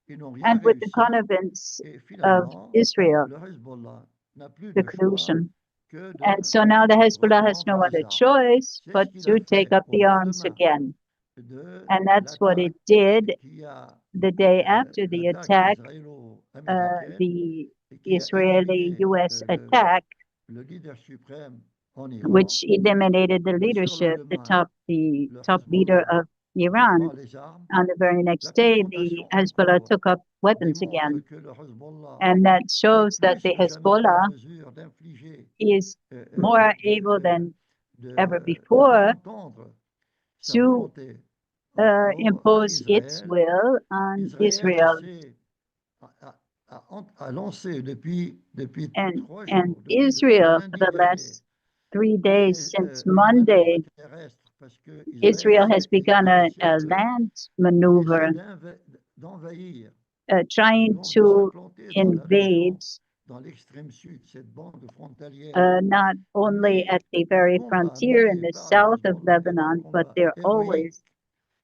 Speaker 5: ils n'ont rien
Speaker 6: and with the
Speaker 5: réussi.
Speaker 6: connivance
Speaker 5: Et
Speaker 6: of
Speaker 5: finalement,
Speaker 6: Israel,
Speaker 5: le Hezbollah n'a plus
Speaker 6: the
Speaker 5: de choix
Speaker 6: collusion.
Speaker 5: que
Speaker 6: And
Speaker 5: de
Speaker 6: so now the Hezbollah has no
Speaker 5: reprendre
Speaker 6: other
Speaker 5: les armes.
Speaker 6: choice
Speaker 5: C'est
Speaker 6: but
Speaker 5: ce qu'il
Speaker 6: to
Speaker 5: a
Speaker 6: take
Speaker 5: fait
Speaker 6: up
Speaker 5: au
Speaker 6: the arms
Speaker 5: lendemain
Speaker 6: again.
Speaker 5: de
Speaker 6: And that's what it
Speaker 5: l'attaque
Speaker 6: did
Speaker 5: qui a
Speaker 6: the day after the
Speaker 5: l'attaque
Speaker 6: attack,
Speaker 5: israélo-américaine
Speaker 6: the
Speaker 5: et qui a
Speaker 6: Israeli-US
Speaker 5: éliminé
Speaker 6: attack,
Speaker 5: le leader suprême en Iran.
Speaker 6: which eliminated the
Speaker 5: Le
Speaker 6: leadership, the
Speaker 5: surlendemain,
Speaker 6: top leader
Speaker 5: Hezbollah
Speaker 6: of Iran.
Speaker 5: reprend les armes.
Speaker 6: On the very
Speaker 5: La
Speaker 6: next day, the
Speaker 5: confrontation
Speaker 6: Hezbollah
Speaker 5: en cours
Speaker 6: took up weapons
Speaker 5: démontre
Speaker 6: again.
Speaker 5: que le Hezbollah
Speaker 6: And that
Speaker 5: est
Speaker 6: shows that
Speaker 5: plus
Speaker 6: the
Speaker 5: que jamais en
Speaker 6: Hezbollah
Speaker 5: mesure d'infliger
Speaker 6: is more able than ever before
Speaker 5: d'entendre sa
Speaker 6: to
Speaker 5: volonté à
Speaker 6: impose its
Speaker 5: Israël.
Speaker 6: will on
Speaker 5: Israël
Speaker 6: Israel.
Speaker 5: a lancé depuis
Speaker 6: And
Speaker 5: 3 jours, depuis
Speaker 6: Israel, for
Speaker 5: lundi
Speaker 6: the
Speaker 5: dernier,
Speaker 6: last 3 days since
Speaker 5: une
Speaker 6: Monday,
Speaker 5: manœuvre terrestre parce que
Speaker 6: Israel has begun a
Speaker 5: essaie
Speaker 6: land maneuver
Speaker 5: d'envahir et
Speaker 6: trying
Speaker 5: donc de
Speaker 6: to
Speaker 5: s'implanter dans la
Speaker 6: invade
Speaker 5: région, dans l'extrême sud, cette bande frontalière.
Speaker 6: not only
Speaker 5: Mais
Speaker 6: at the
Speaker 5: le
Speaker 6: very
Speaker 5: combat
Speaker 6: frontier in
Speaker 5: mené
Speaker 6: the
Speaker 5: par le
Speaker 6: south of
Speaker 5: Hezbollah est un
Speaker 6: Lebanon, but
Speaker 5: combat
Speaker 6: they're
Speaker 5: héroïque.
Speaker 6: always,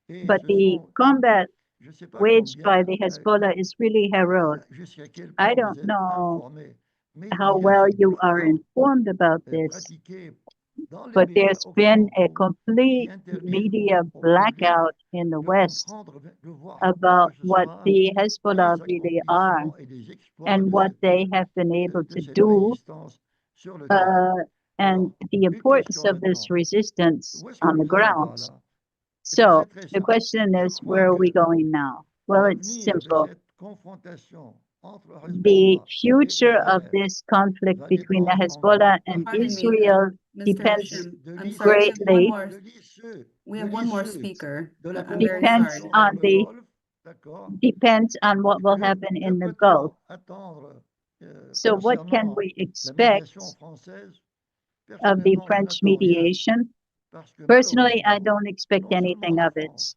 Speaker 5: Et
Speaker 6: but
Speaker 5: ce
Speaker 6: the
Speaker 5: sont,
Speaker 6: combat
Speaker 5: je ne sais pas
Speaker 6: waged by
Speaker 5: combien,
Speaker 6: the Hezbollah is really heroic.
Speaker 5: jusqu'à quel
Speaker 6: I
Speaker 5: point vous
Speaker 6: don't
Speaker 5: êtes
Speaker 6: know
Speaker 5: informés, mais
Speaker 6: how
Speaker 5: il y a
Speaker 6: well
Speaker 5: ce
Speaker 6: you are
Speaker 5: blackout
Speaker 6: informed about this,
Speaker 5: pratiqué dans les
Speaker 6: but
Speaker 5: médias
Speaker 6: there's been a
Speaker 5: occidentaux
Speaker 6: complete
Speaker 5: qui interdit
Speaker 6: media
Speaker 5: au public
Speaker 6: blackout in the
Speaker 5: de
Speaker 6: West
Speaker 5: comprendre, de voir
Speaker 6: about
Speaker 5: quoi que ce
Speaker 6: what
Speaker 5: soit
Speaker 6: the
Speaker 5: des
Speaker 6: Hezbollah really are
Speaker 5: accomplissements et des exploits
Speaker 6: and what they have been able
Speaker 5: de
Speaker 6: to
Speaker 5: cette
Speaker 6: do,
Speaker 5: résistance sur le terrain.
Speaker 6: and
Speaker 5: Alors,
Speaker 6: the
Speaker 5: une
Speaker 6: importance
Speaker 5: question
Speaker 6: of this
Speaker 5: maintenant.
Speaker 6: resistance
Speaker 5: Où est-ce que
Speaker 6: on the
Speaker 5: nous allons par
Speaker 6: ground.
Speaker 5: là?
Speaker 6: So
Speaker 5: C'est très
Speaker 6: the
Speaker 5: simple.
Speaker 6: question
Speaker 5: Je
Speaker 6: is,
Speaker 5: crois
Speaker 6: where are
Speaker 5: que
Speaker 6: we going now? Well, it's
Speaker 5: l'avenir de
Speaker 6: simple.
Speaker 5: cette confrontation entre
Speaker 6: The
Speaker 5: Hezbollah et
Speaker 6: future of
Speaker 5: Israël
Speaker 6: this conflict
Speaker 5: va
Speaker 6: between the
Speaker 5: dépendre en
Speaker 6: Hezbollah and
Speaker 1: Pardon me,
Speaker 6: Israel
Speaker 1: Mr.
Speaker 6: depends
Speaker 1: Hashem.
Speaker 5: de
Speaker 1: I'm sorry, we have one
Speaker 6: greatly,
Speaker 1: more. We have one more speaker.
Speaker 5: de la
Speaker 1: I'm very
Speaker 6: depends
Speaker 1: sorry.
Speaker 5: confrontation dans
Speaker 6: on
Speaker 5: le
Speaker 6: the
Speaker 5: Golfe, d'accord?
Speaker 6: depends on what will happen in the Gulf.
Speaker 5: peut-on attendre
Speaker 6: So what can
Speaker 5: concernant
Speaker 6: we
Speaker 5: la
Speaker 6: expect
Speaker 5: médiation française?
Speaker 6: of the
Speaker 5: Personnellement, je
Speaker 6: French
Speaker 5: n'attends rien
Speaker 6: mediation?
Speaker 5: parce que
Speaker 6: Personally, I
Speaker 5: malheureusement,
Speaker 6: don't expect
Speaker 5: non
Speaker 6: anything
Speaker 5: seulement la
Speaker 6: of it.
Speaker 5: France,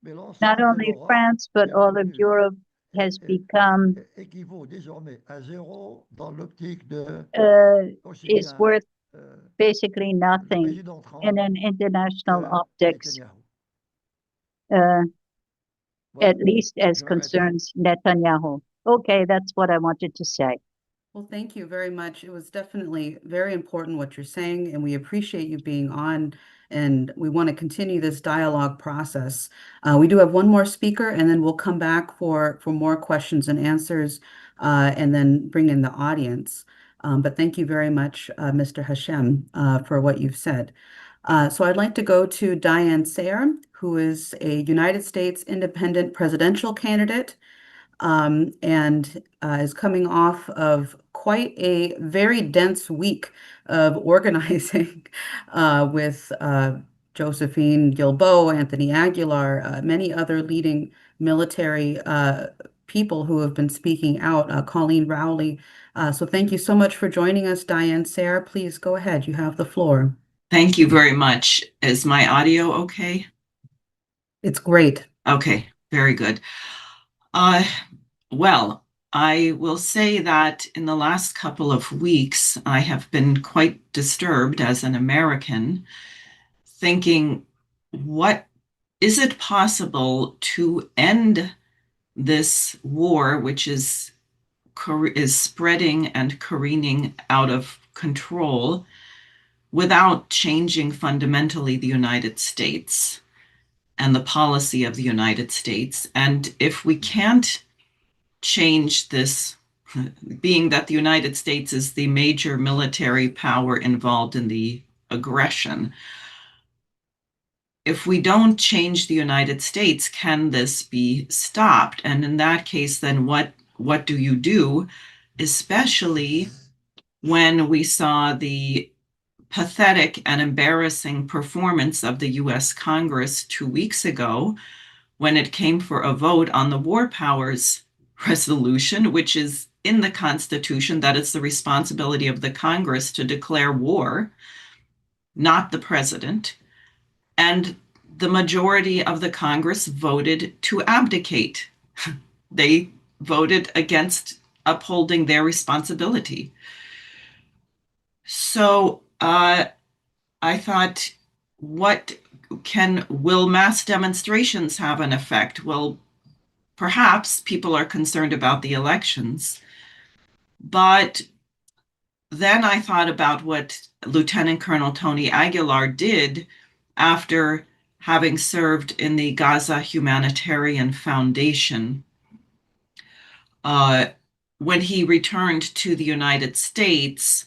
Speaker 5: mais
Speaker 6: Not
Speaker 5: l'ensemble de
Speaker 6: only
Speaker 5: l'Europe
Speaker 6: France, but
Speaker 5: est
Speaker 6: all of
Speaker 5: devenue
Speaker 6: Europe has become
Speaker 5: équivaut désormais à zéro dans l'optique de aussi
Speaker 6: is
Speaker 5: bien
Speaker 6: worth basically
Speaker 5: le
Speaker 6: nothing
Speaker 5: président Trump
Speaker 6: in an international
Speaker 5: que
Speaker 6: optics,
Speaker 5: Netanyahou.
Speaker 6: at
Speaker 5: Voilà,
Speaker 6: least as
Speaker 5: je m'arrête là.
Speaker 6: concerns Netanyahu. Okay, that's what I wanted to say.
Speaker 1: Well, thank you very much. It was definitely very important what you're saying, and we appreciate you being on, and we want to continue this dialogue process. We do have one more speaker, and then we'll come back for more questions and answers, and then bring in the audience. But thank you very much, Mr. Hashem, for what you've said. So I'd like to go to Diane Sayre, who is a United States independent presidential candidate, and is coming off of quite a very dense week of organizing with Josephine Guilbeault, Anthony Aguilar, many other leading military people who have been speaking out, Colleen Rowley. So thank you so much for joining us, Diane Sayre. Please go ahead. You have the floor.
Speaker 7: Thank you very much. Is my audio okay?
Speaker 1: It's great.
Speaker 7: Okay, very good. Well, I will say that in the last couple of weeks, I have been quite disturbed as an American, thinking, what is it possible to end this war, which is spreading and careening out of control, without changing fundamentally the United States and the policy of the United States? And if we can't change this, being that the United States is the major military power involved in the aggression, if we don't change the United States, can this be stopped? And in that case, then what do you do, especially when we saw the pathetic and embarrassing performance of the US Congress 2 weeks ago when it came for a vote on the War Powers Resolution, which is in the Constitution that it's the responsibility of the Congress to declare war, not the president. And the majority of the Congress voted to abdicate. They voted against upholding their responsibility. So I thought, will mass demonstrations have an effect? Well, perhaps people are concerned about the elections. But then I thought about what Lieutenant Colonel Tony Aguilar did after having served in the Gaza Humanitarian Foundation. When he returned to the United States,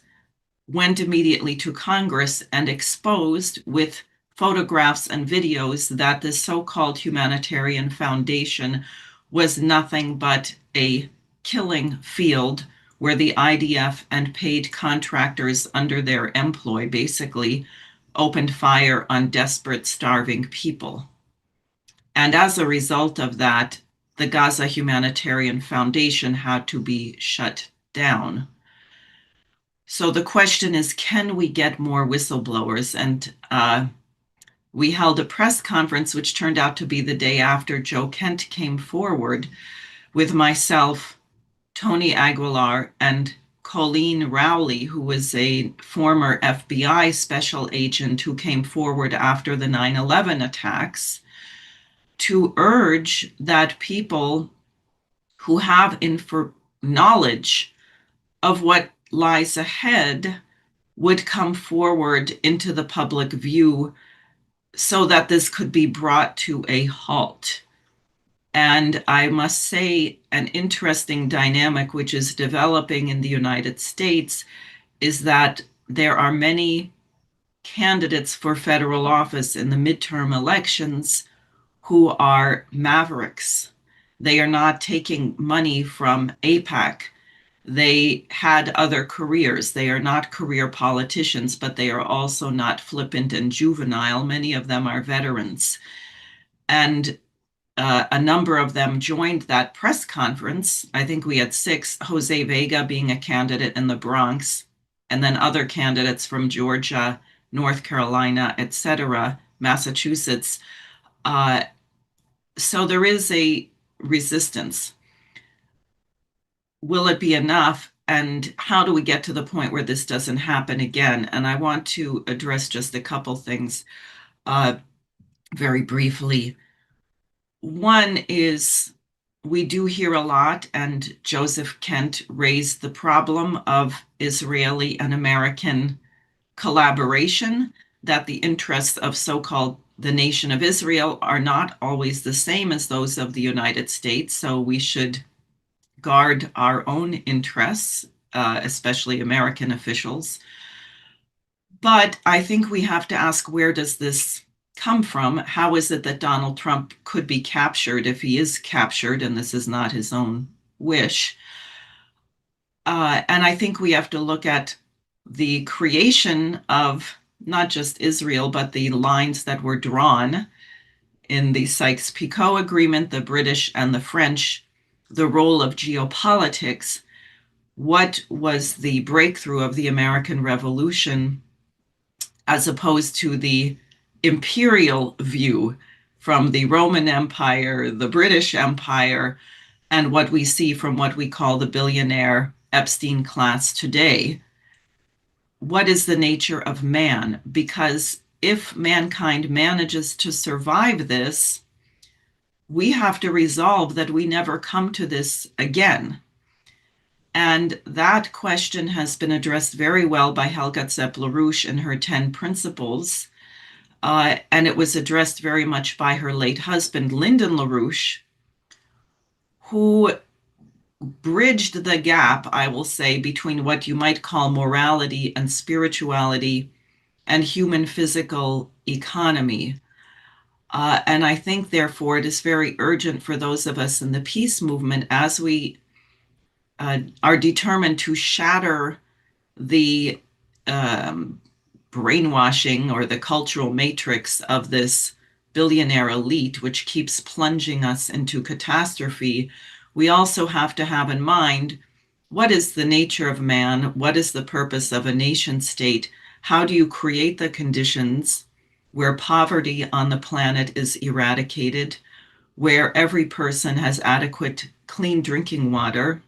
Speaker 7: went immediately to Congress and exposed with photographs and videos that the so-called Humanitarian Foundation was nothing but a killing field where the IDF and paid contractors under their employ basically opened fire on desperate, starving people. And as a result of that, the Gaza Humanitarian Foundation had to be shut down. So the question is, can we get more whistleblowers? And we held a press conference, which turned out to be the day after Joe Kent came forward, with myself, Tony Aguilar, and Colleen Rowley, who was a former FBI special agent who came forward after the 9/11 attacks, to urge that people who have knowledge of what lies ahead would come forward into the public view so that this could be brought to a halt. And I must say, an interesting dynamic which is developing in the United States is that there are many candidates for federal office in the midterm elections who are mavericks. They are not taking money from AIPAC. They had other careers. They are not career politicians, but they are also not flippant and juvenile. Many of them are veterans. And a number of them joined that press conference. I think we had 6, Jose Vega being a candidate in the Bronx, and then other candidates from Georgia, North Carolina, etc., Massachusetts. So there is a resistance. Will it be enough? And how do we get to the point where this doesn't happen again? And I want to address just a couple things very briefly. One is, we do hear a lot, and Joseph Kent raised the problem of Israeli and American collaboration, that the interests of so-called the nation of Israel are not always the same as those of the United States, so we should guard our own interests, especially American officials. But I think we have to ask, where does this come from? How is it that Donald Trump could be captured if he is captured, and this is not his own wish? And I think we have to look at the creation of not just Israel, but the lines that were drawn in the Sykes-Picot Agreement, the British and the French, the role of geopolitics. What was the breakthrough of the American Revolution as opposed to the imperial view from the Roman Empire, the British Empire, and what we see from what we call the billionaire Epstein class today? What is the nature of man? Because if mankind manages to survive this, we have to resolve that we never come to this again. And that question has been addressed very well by Helga Zepp-LaRouche in her 10 Principles. And it was addressed very much by her late husband, Lyndon LaRouche, who bridged the gap, I will say, between what you might call morality and spirituality and human physical economy. And I think, therefore, it is very urgent for those of us in the peace movement, as we are determined to shatter the brainwashing or the cultural matrix of this billionaire elite, which keeps plunging us into catastrophe, we also have to have in mind, what is the nature of man? What is the purpose of a nation state? How do you create the conditions where poverty on the planet is eradicated, where every person has adequate clean drinking water,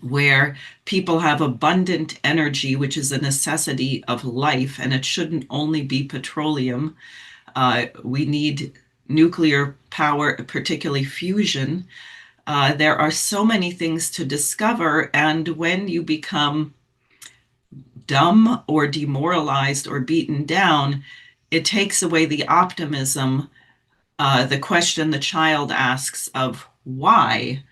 Speaker 7: where people have abundant energy, which is a necessity of life, and it shouldn't only be petroleum. We need nuclear power, particularly fusion. There are so many things to discover, and when you become dumb or demoralized or beaten down, it takes away the optimism, the question the child asks of why,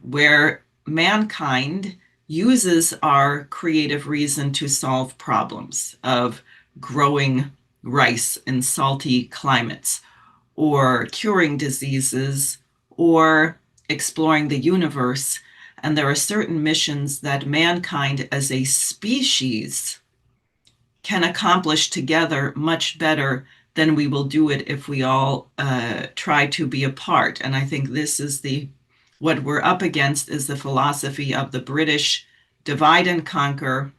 Speaker 7: where mankind uses our creative reason to solve problems of growing rice in salty climates, or curing diseases, or exploring the universe. And there are certain missions that mankind as a species can accomplish together much better than we will do it if we all try to be apart. And I think this is what we're up against is the philosophy of the British: divide and conquer,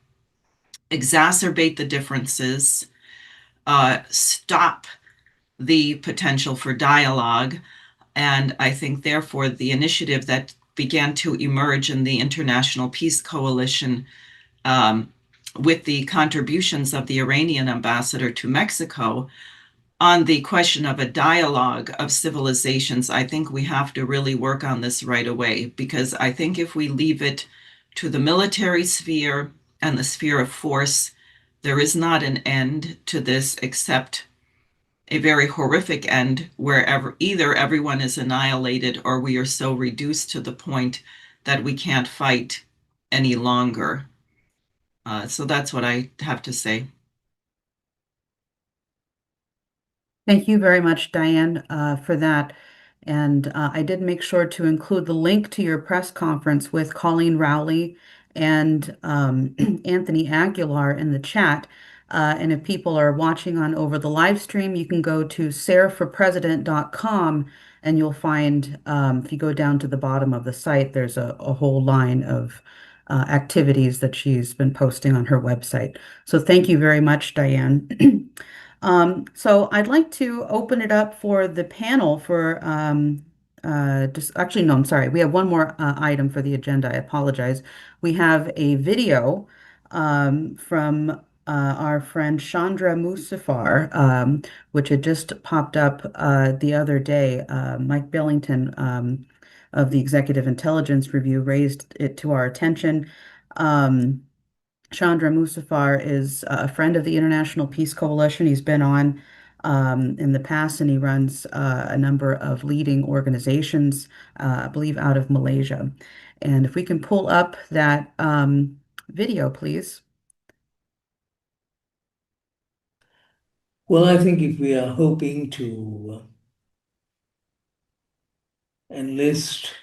Speaker 7: exacerbate the differences, stop the potential for dialogue. And I think, therefore, the initiative that began to emerge in the International Peace Coalition, with the contributions of the Iranian ambassador to Mexico on the question of a dialogue of civilizations, I think we have to really work on this right away, because I think if we leave it to the military sphere and the sphere of force, there is not an end to this except a very horrific end where either everyone is annihilated or we are so reduced to the point that we can't fight any longer. So that's what I have to say.
Speaker 1: Thank you very much, Diane, for that. And I did make sure to include the link to your press conference with Colleen Rowley and Anthony Aguilar in the chat. And if people are watching on over the live stream, you can go to sarahforpresident.com and you'll find, if you go down to the bottom of the site, there's a whole line of activities that she's been posting on her website. So thank you very much, Diane. So I'd like to open it up for the panel for actually, no, I'm sorry. We have one more item for the agenda. I apologize. We have a video from our friend Chandra Musafar, which had just popped up the other day. Mike Billington of the Executive Intelligence Review raised it to our attention. Chandra Musafar is a friend of the International Peace Coalition. He's been on in the past, and he runs a number of leading organizations, I believe, out of Malaysia. And if we can pull up that video, please.
Speaker 8: Well, I think if we are hoping to enlist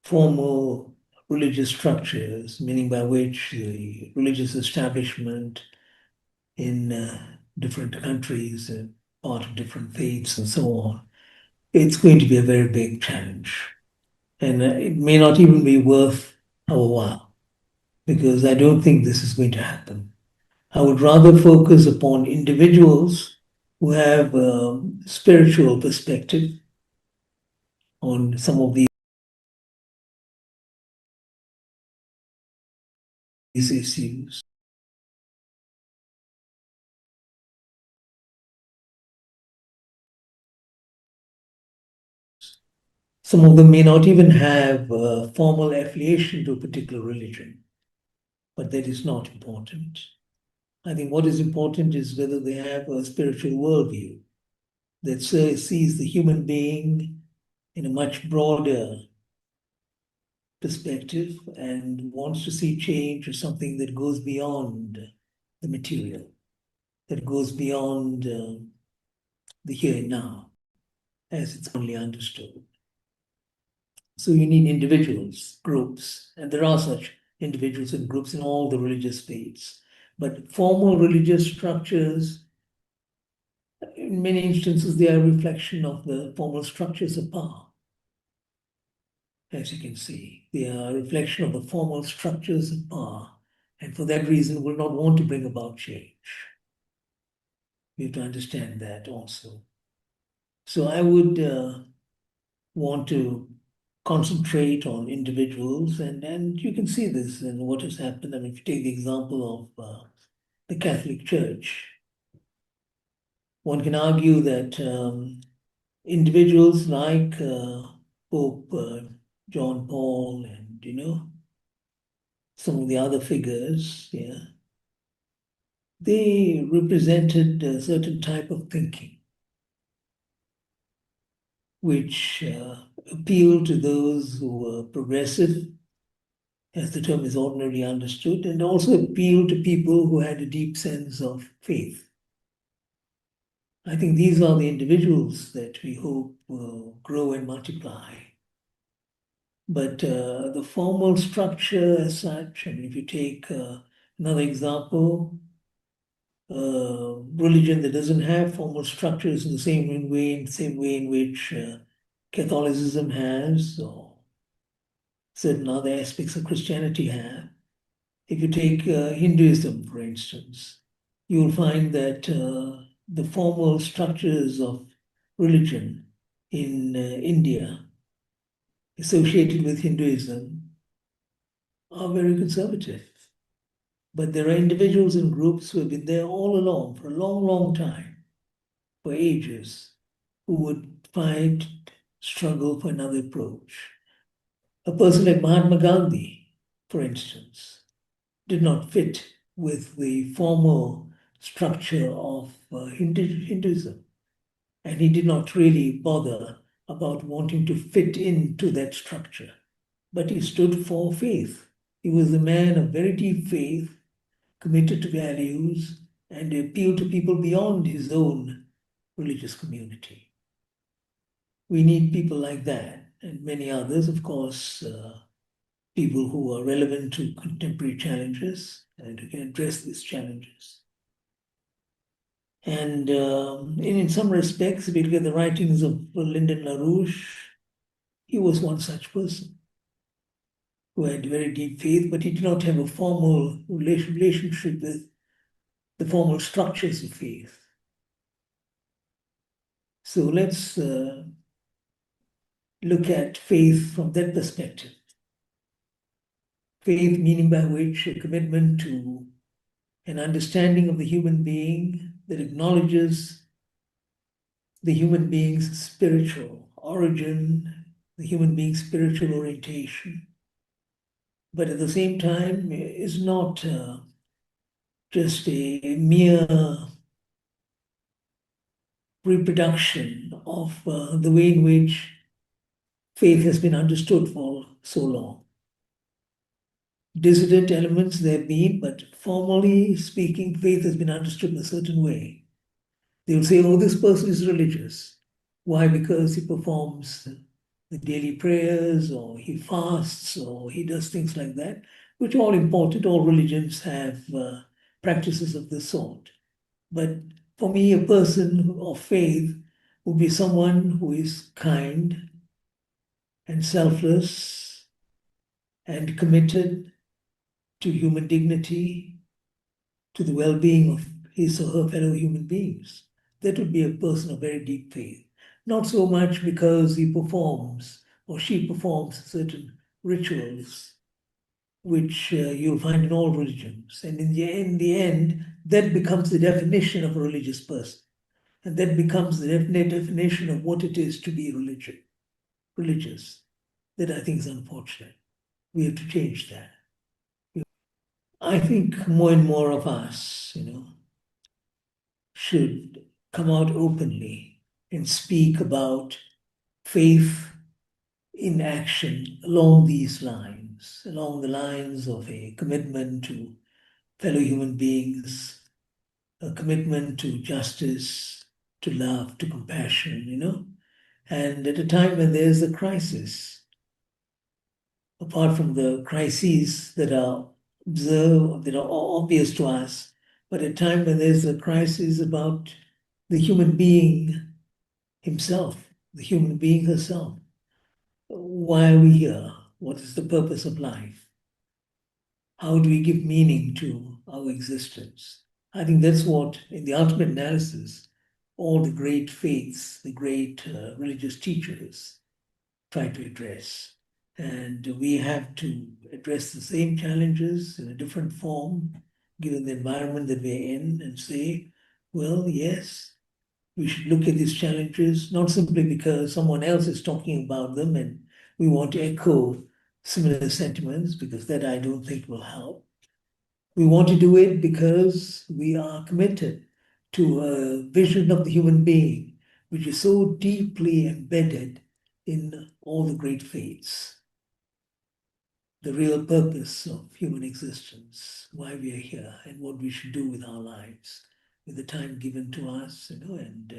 Speaker 8: formal religious structures, meaning by which the religious establishment in different countries and part of different faiths and so on, it's going to be a very big challenge. And it may not even be worth our while, because I don't think this is going to happen. I would rather focus upon individuals who have a spiritual perspective on some of these issues. Some of them may not even have a formal affiliation to a particular religion, but that is not important. I think what is important is whether they have a spiritual worldview that sees the human being in a much broader perspective and wants to see change as something that goes beyond the material, that goes beyond the here and now, as it's only understood. So you need individuals, groups, and there are such individuals and groups in all the religious faiths. But formal religious structures, in many instances, they are a reflection of the formal structures of power. As you can see, they are a reflection of the formal structures of power, and for that reason will not want to bring about change. We have to understand that also. So I would want to concentrate on individuals, and you can see this in what has happened. I mean, if you take the example of the Catholic Church, one can argue that individuals like Pope John Paul and, some of the other figures, they represented a certain type of thinking, which appealed to those who were progressive, as the term is ordinarily understood, and also appealed to people who had a deep sense of faith. I think these are the individuals that we hope will grow and multiply. But the formal structure as such, I mean, if you take another example, religion that doesn't have formal structures in the same way in which Catholicism has, or certain other aspects of Christianity have. If you take Hinduism, for instance, you will find that the formal structures of religion in India associated with Hinduism are very conservative. But there are individuals and groups who have been there all along for a long, long time, for ages, who would fight, struggle for another approach. A person like Mahatma Gandhi, for instance, did not fit with the formal structure of Hinduism. And he did not really bother about wanting to fit into that structure. But he stood for faith. He was a man of very deep faith, committed to values, and appealed to people beyond his own religious community. We need people like that, and many others, of course, people who are relevant to contemporary challenges and who can address these challenges. And in some respects, if you look at the writings of Lyndon LaRouche, he was one such person who had very deep faith, but he did not have a formal relationship with the formal structures of faith. So let's look at faith from that perspective. Faith, meaning by which a commitment to an understanding of the human being that acknowledges the human being's spiritual origin, the human being's spiritual orientation, but at the same time is not just a mere reproduction of the way in which faith has been understood for so long. Dissident elements there have been, but formally speaking, faith has been understood in a certain way. They will say, oh, this person is religious. Why? Because he performs the daily prayers, or he fasts, or he does things like that, which are all important. All religions have practices of this sort. But for me, a person of faith would be someone who is kind and selfless and committed to human dignity, to the well-being of his or her fellow human beings. That would be a person of very deep faith. Not so much because he performs or she performs certain rituals, which you'll find in all religions. And in the end, that becomes the definition of a religious person. And that becomes the definition of what it is to be religious. That I think is unfortunate. We have to change that. I think more and more of us, should come out openly and speak about faith in action along these lines, along the lines of a commitment to fellow human beings, a commitment to justice, to love, to compassion, And at a time when there's a crisis, apart from the crises that are observed, that are obvious to us, but a time when there's a crisis about the human being himself, the human being herself. Why are we here? What is the purpose of life? How do we give meaning to our existence? I think that's what, in the ultimate analysis, all the great faiths, the great religious teachers try to address. And we have to address the same challenges in a different form, given the environment that we're in, and say, well, yes, we should look at these challenges, not simply because someone else is talking about them and we want to echo similar sentiments, because that I don't think will help. We want to do it because we are committed to a vision of the human being, which is so deeply embedded in all the great faiths. The real purpose of human existence, why we are here, and what we should do with our lives, with the time given to us, and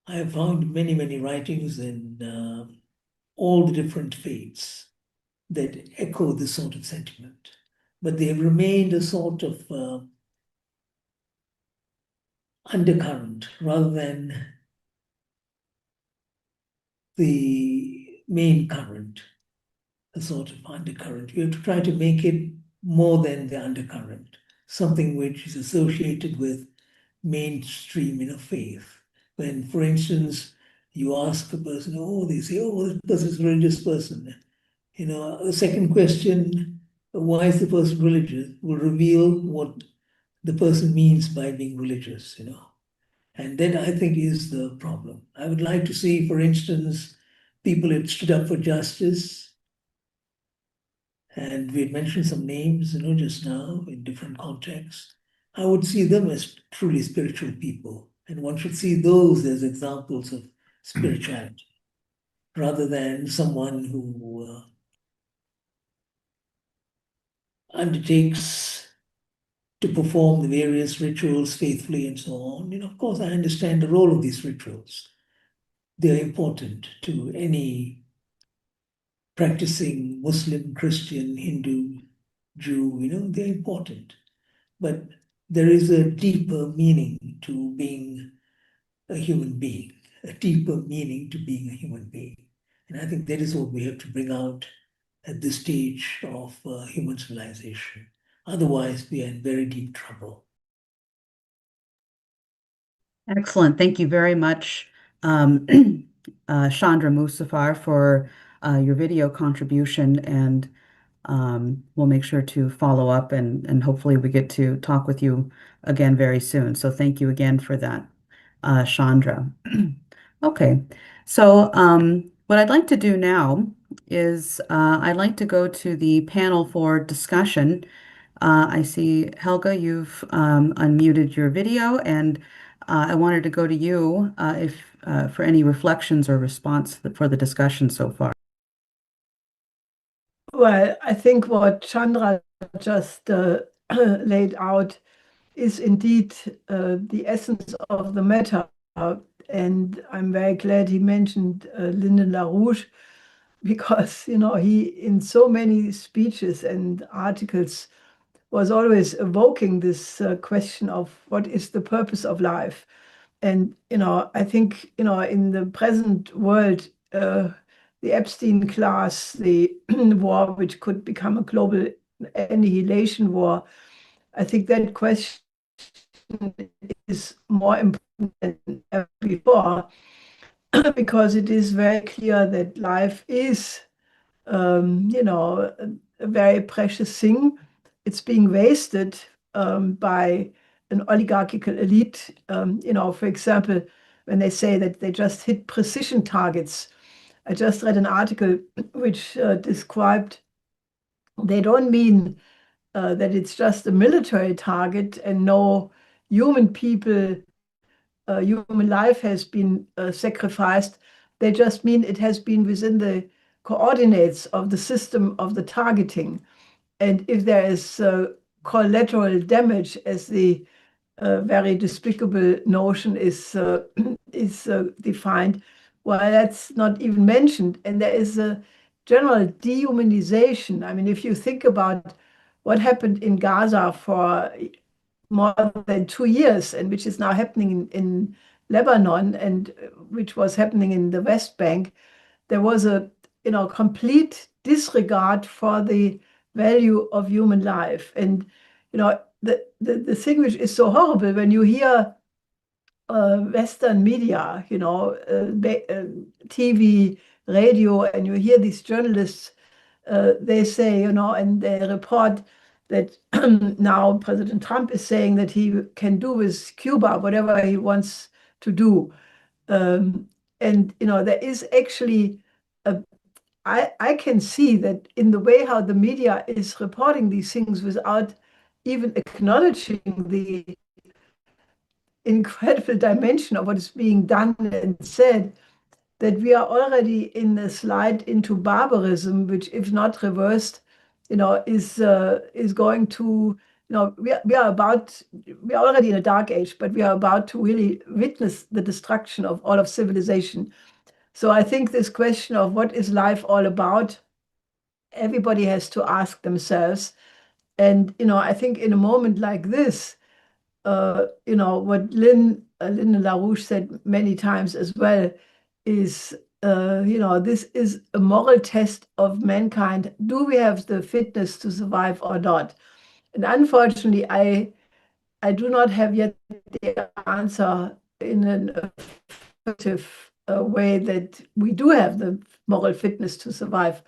Speaker 8: I have found many, many writings in all the different faiths that echo this sort of sentiment, but they have remained a sort of undercurrent rather than the main current, a sort of undercurrent. We have to try to make it more than the undercurrent, something which is associated with mainstream faith. When, for instance, you ask a person, they say, this person is a religious person. A second question, why is the person religious, will reveal what the person means by being religious, And that, I think, is the problem. I would like to see, for instance, people that stood up for justice. And we had mentioned some names, just now in different contexts. I would see them as truly spiritual people. And one should see those as examples of spirituality, rather than someone who undertakes to perform the various rituals faithfully and so on. Of course, I understand the role of these rituals. They're important to any practicing Muslim, Christian, Hindu, Jew, they're important. But there is a deeper meaning to being a human being, a deeper meaning to being a human being. And I think that is what we have to bring out at this stage of human civilization. Otherwise, we are in very deep trouble.
Speaker 1: Excellent. Thank you very much, Chandra Musafar, for your video contribution. And we'll make sure to follow up and hopefully we get to talk with you again very soon. So thank you again for that, Chandra. Okay, so what I'd like to do now is I'd like to go to the panel for discussion. I see, Helga, you've unmuted your video, and I wanted to go to you if for any reflections or response for the discussion so far.
Speaker 2: Well, I think what Chandra just laid out is indeed the essence of the matter. And I'm very glad he mentioned Lyndon LaRouche, because, he, in so many speeches and articles, was always evoking this question of what is the purpose of life. And, I think, in the present world, the Epstein class, the war, which could become a global annihilation war, I think that question is more important than ever before, because it is very clear that life is, a very precious thing. It's being wasted by an oligarchical elite. For example, when they say that they just hit precision targets. I just read an article which described they don't mean that it's just a military target and no human life has been sacrificed. They just mean it has been within the coordinates of the system of the targeting. And if there is collateral damage, as the very despicable notion is defined, well, that's not even mentioned. And there is general dehumanization. I mean, if you think about what happened in Gaza for more than 2 years, and which is now happening in Lebanon, and which was happening in the West Bank, there was a complete disregard for the value of human life. And the thing which is so horrible when you hear Western media, TV, radio, and you hear these journalists, they say, and they report that now President Trump is saying that he can do with Cuba whatever he wants to do. And there is actually I can see that in the way how the media is reporting these things without even acknowledging the incredible dimension of what is being done and said, that we are already in a slide into barbarism, which, if not reversed, is going to, we are already in a dark age, but we are about to really witness the destruction of all of civilization. So I think this question of what is life all about, everybody has to ask themselves. And, I think in a moment like this, what Lyndon LaRouche said many times as well is, this is a moral test of mankind. Do we have the fitness to survive or not? And unfortunately, I do not have yet the answer in an effective way that we do have the moral fitness to survive.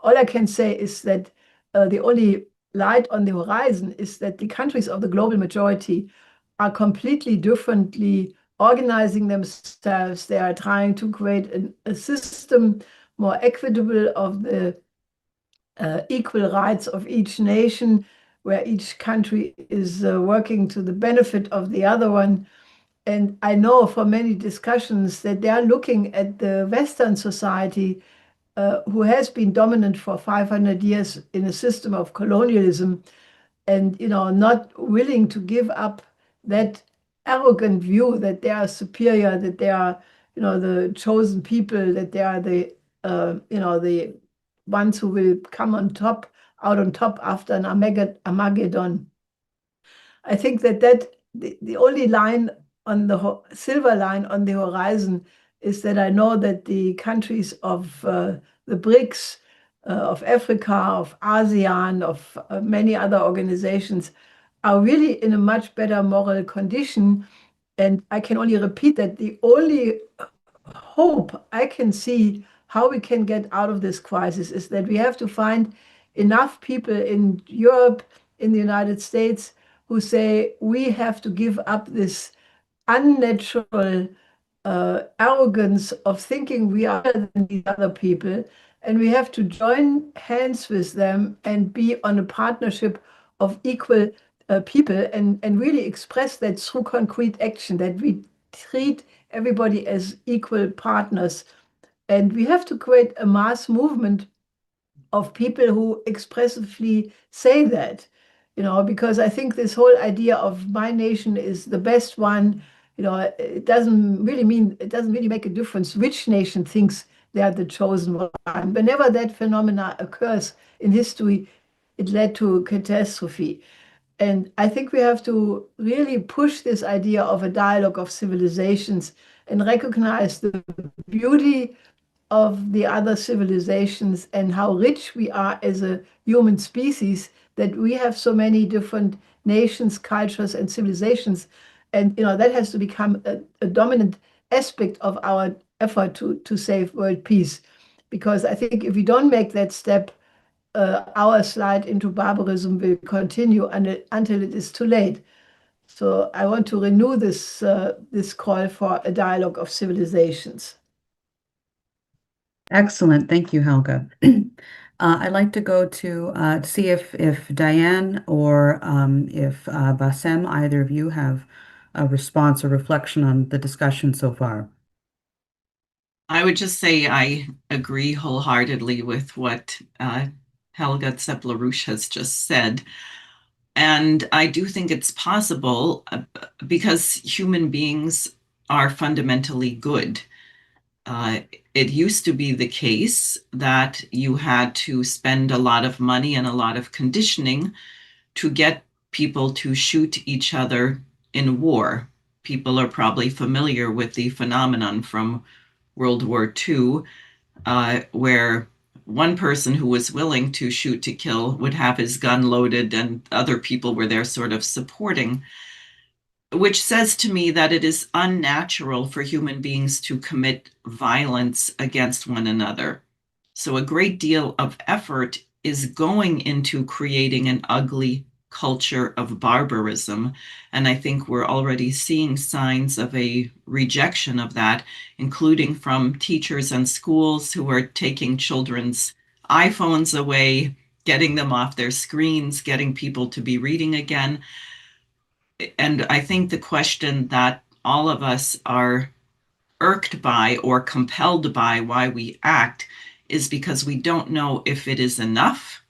Speaker 2: All I can say is that the only light on the horizon is that the countries of the global majority are completely differently organizing themselves. They are trying to create a system more equitable of the equal rights of each nation, where each country is working to the benefit of the other one. And I know from many discussions that they are looking at the Western society, who has been dominant for 500 years in a system of colonialism, and not willing to give up that arrogant view that they are superior, that they are the chosen people, that they are the the ones who will come out on top after an Armageddon. I think that the only line on the silver line on the horizon is that I know that the countries of the BRICS, of Africa, of ASEAN, of many other organizations are really in a much better moral condition. And I can only repeat that the only hope I can see how we can get out of this crisis is that we have to find enough people in Europe, in the United States, who say we have to give up this unnatural arrogance of thinking we are better than these other people, and we have to join hands with them and be on a partnership of equal people, and really express that through concrete action, that we treat everybody as equal partners. And we have to create a mass movement of people who expressively say that, because I think this whole idea of my nation is the best one, it doesn't really make a difference which nation thinks they are the chosen one. Whenever that phenomena occurs in history, it led to catastrophe. And I think we have to really push this idea of a dialogue of civilizations and recognize the beauty of the other civilizations and how rich we are as a human species, that we have so many different nations, cultures, and civilizations. And that has to become a dominant aspect of our effort to save world peace. Because I think if we don't make that step, our slide into barbarism will continue until it is too late. So I want to renew this call for a dialogue of civilizations.
Speaker 1: Excellent. Thank you, Helga. I'd like to go to see if Diane or if Bassem, either of you have a response or reflection on the discussion so far.
Speaker 7: I would just say I agree wholeheartedly with what Helga Tsepp-LaRouche has just said. And I do think it's possible because human beings are fundamentally good. It used to be the case that you had to spend a lot of money and a lot of conditioning to get people to shoot each other in war. People are probably familiar with the phenomenon from World War II, where one person who was willing to shoot to kill would have his gun loaded and other people were there sort of supporting, which says to me that it is unnatural for human beings to commit violence against one another. So a great deal of effort is going into creating an ugly culture of barbarism. And I think we're already seeing signs of a rejection of that, including from teachers and schools who are taking children's iPhones away, getting them off their screens, getting people to be reading again. And I think the question that all of us are irked by or compelled by why we act is because we don't know if it is enough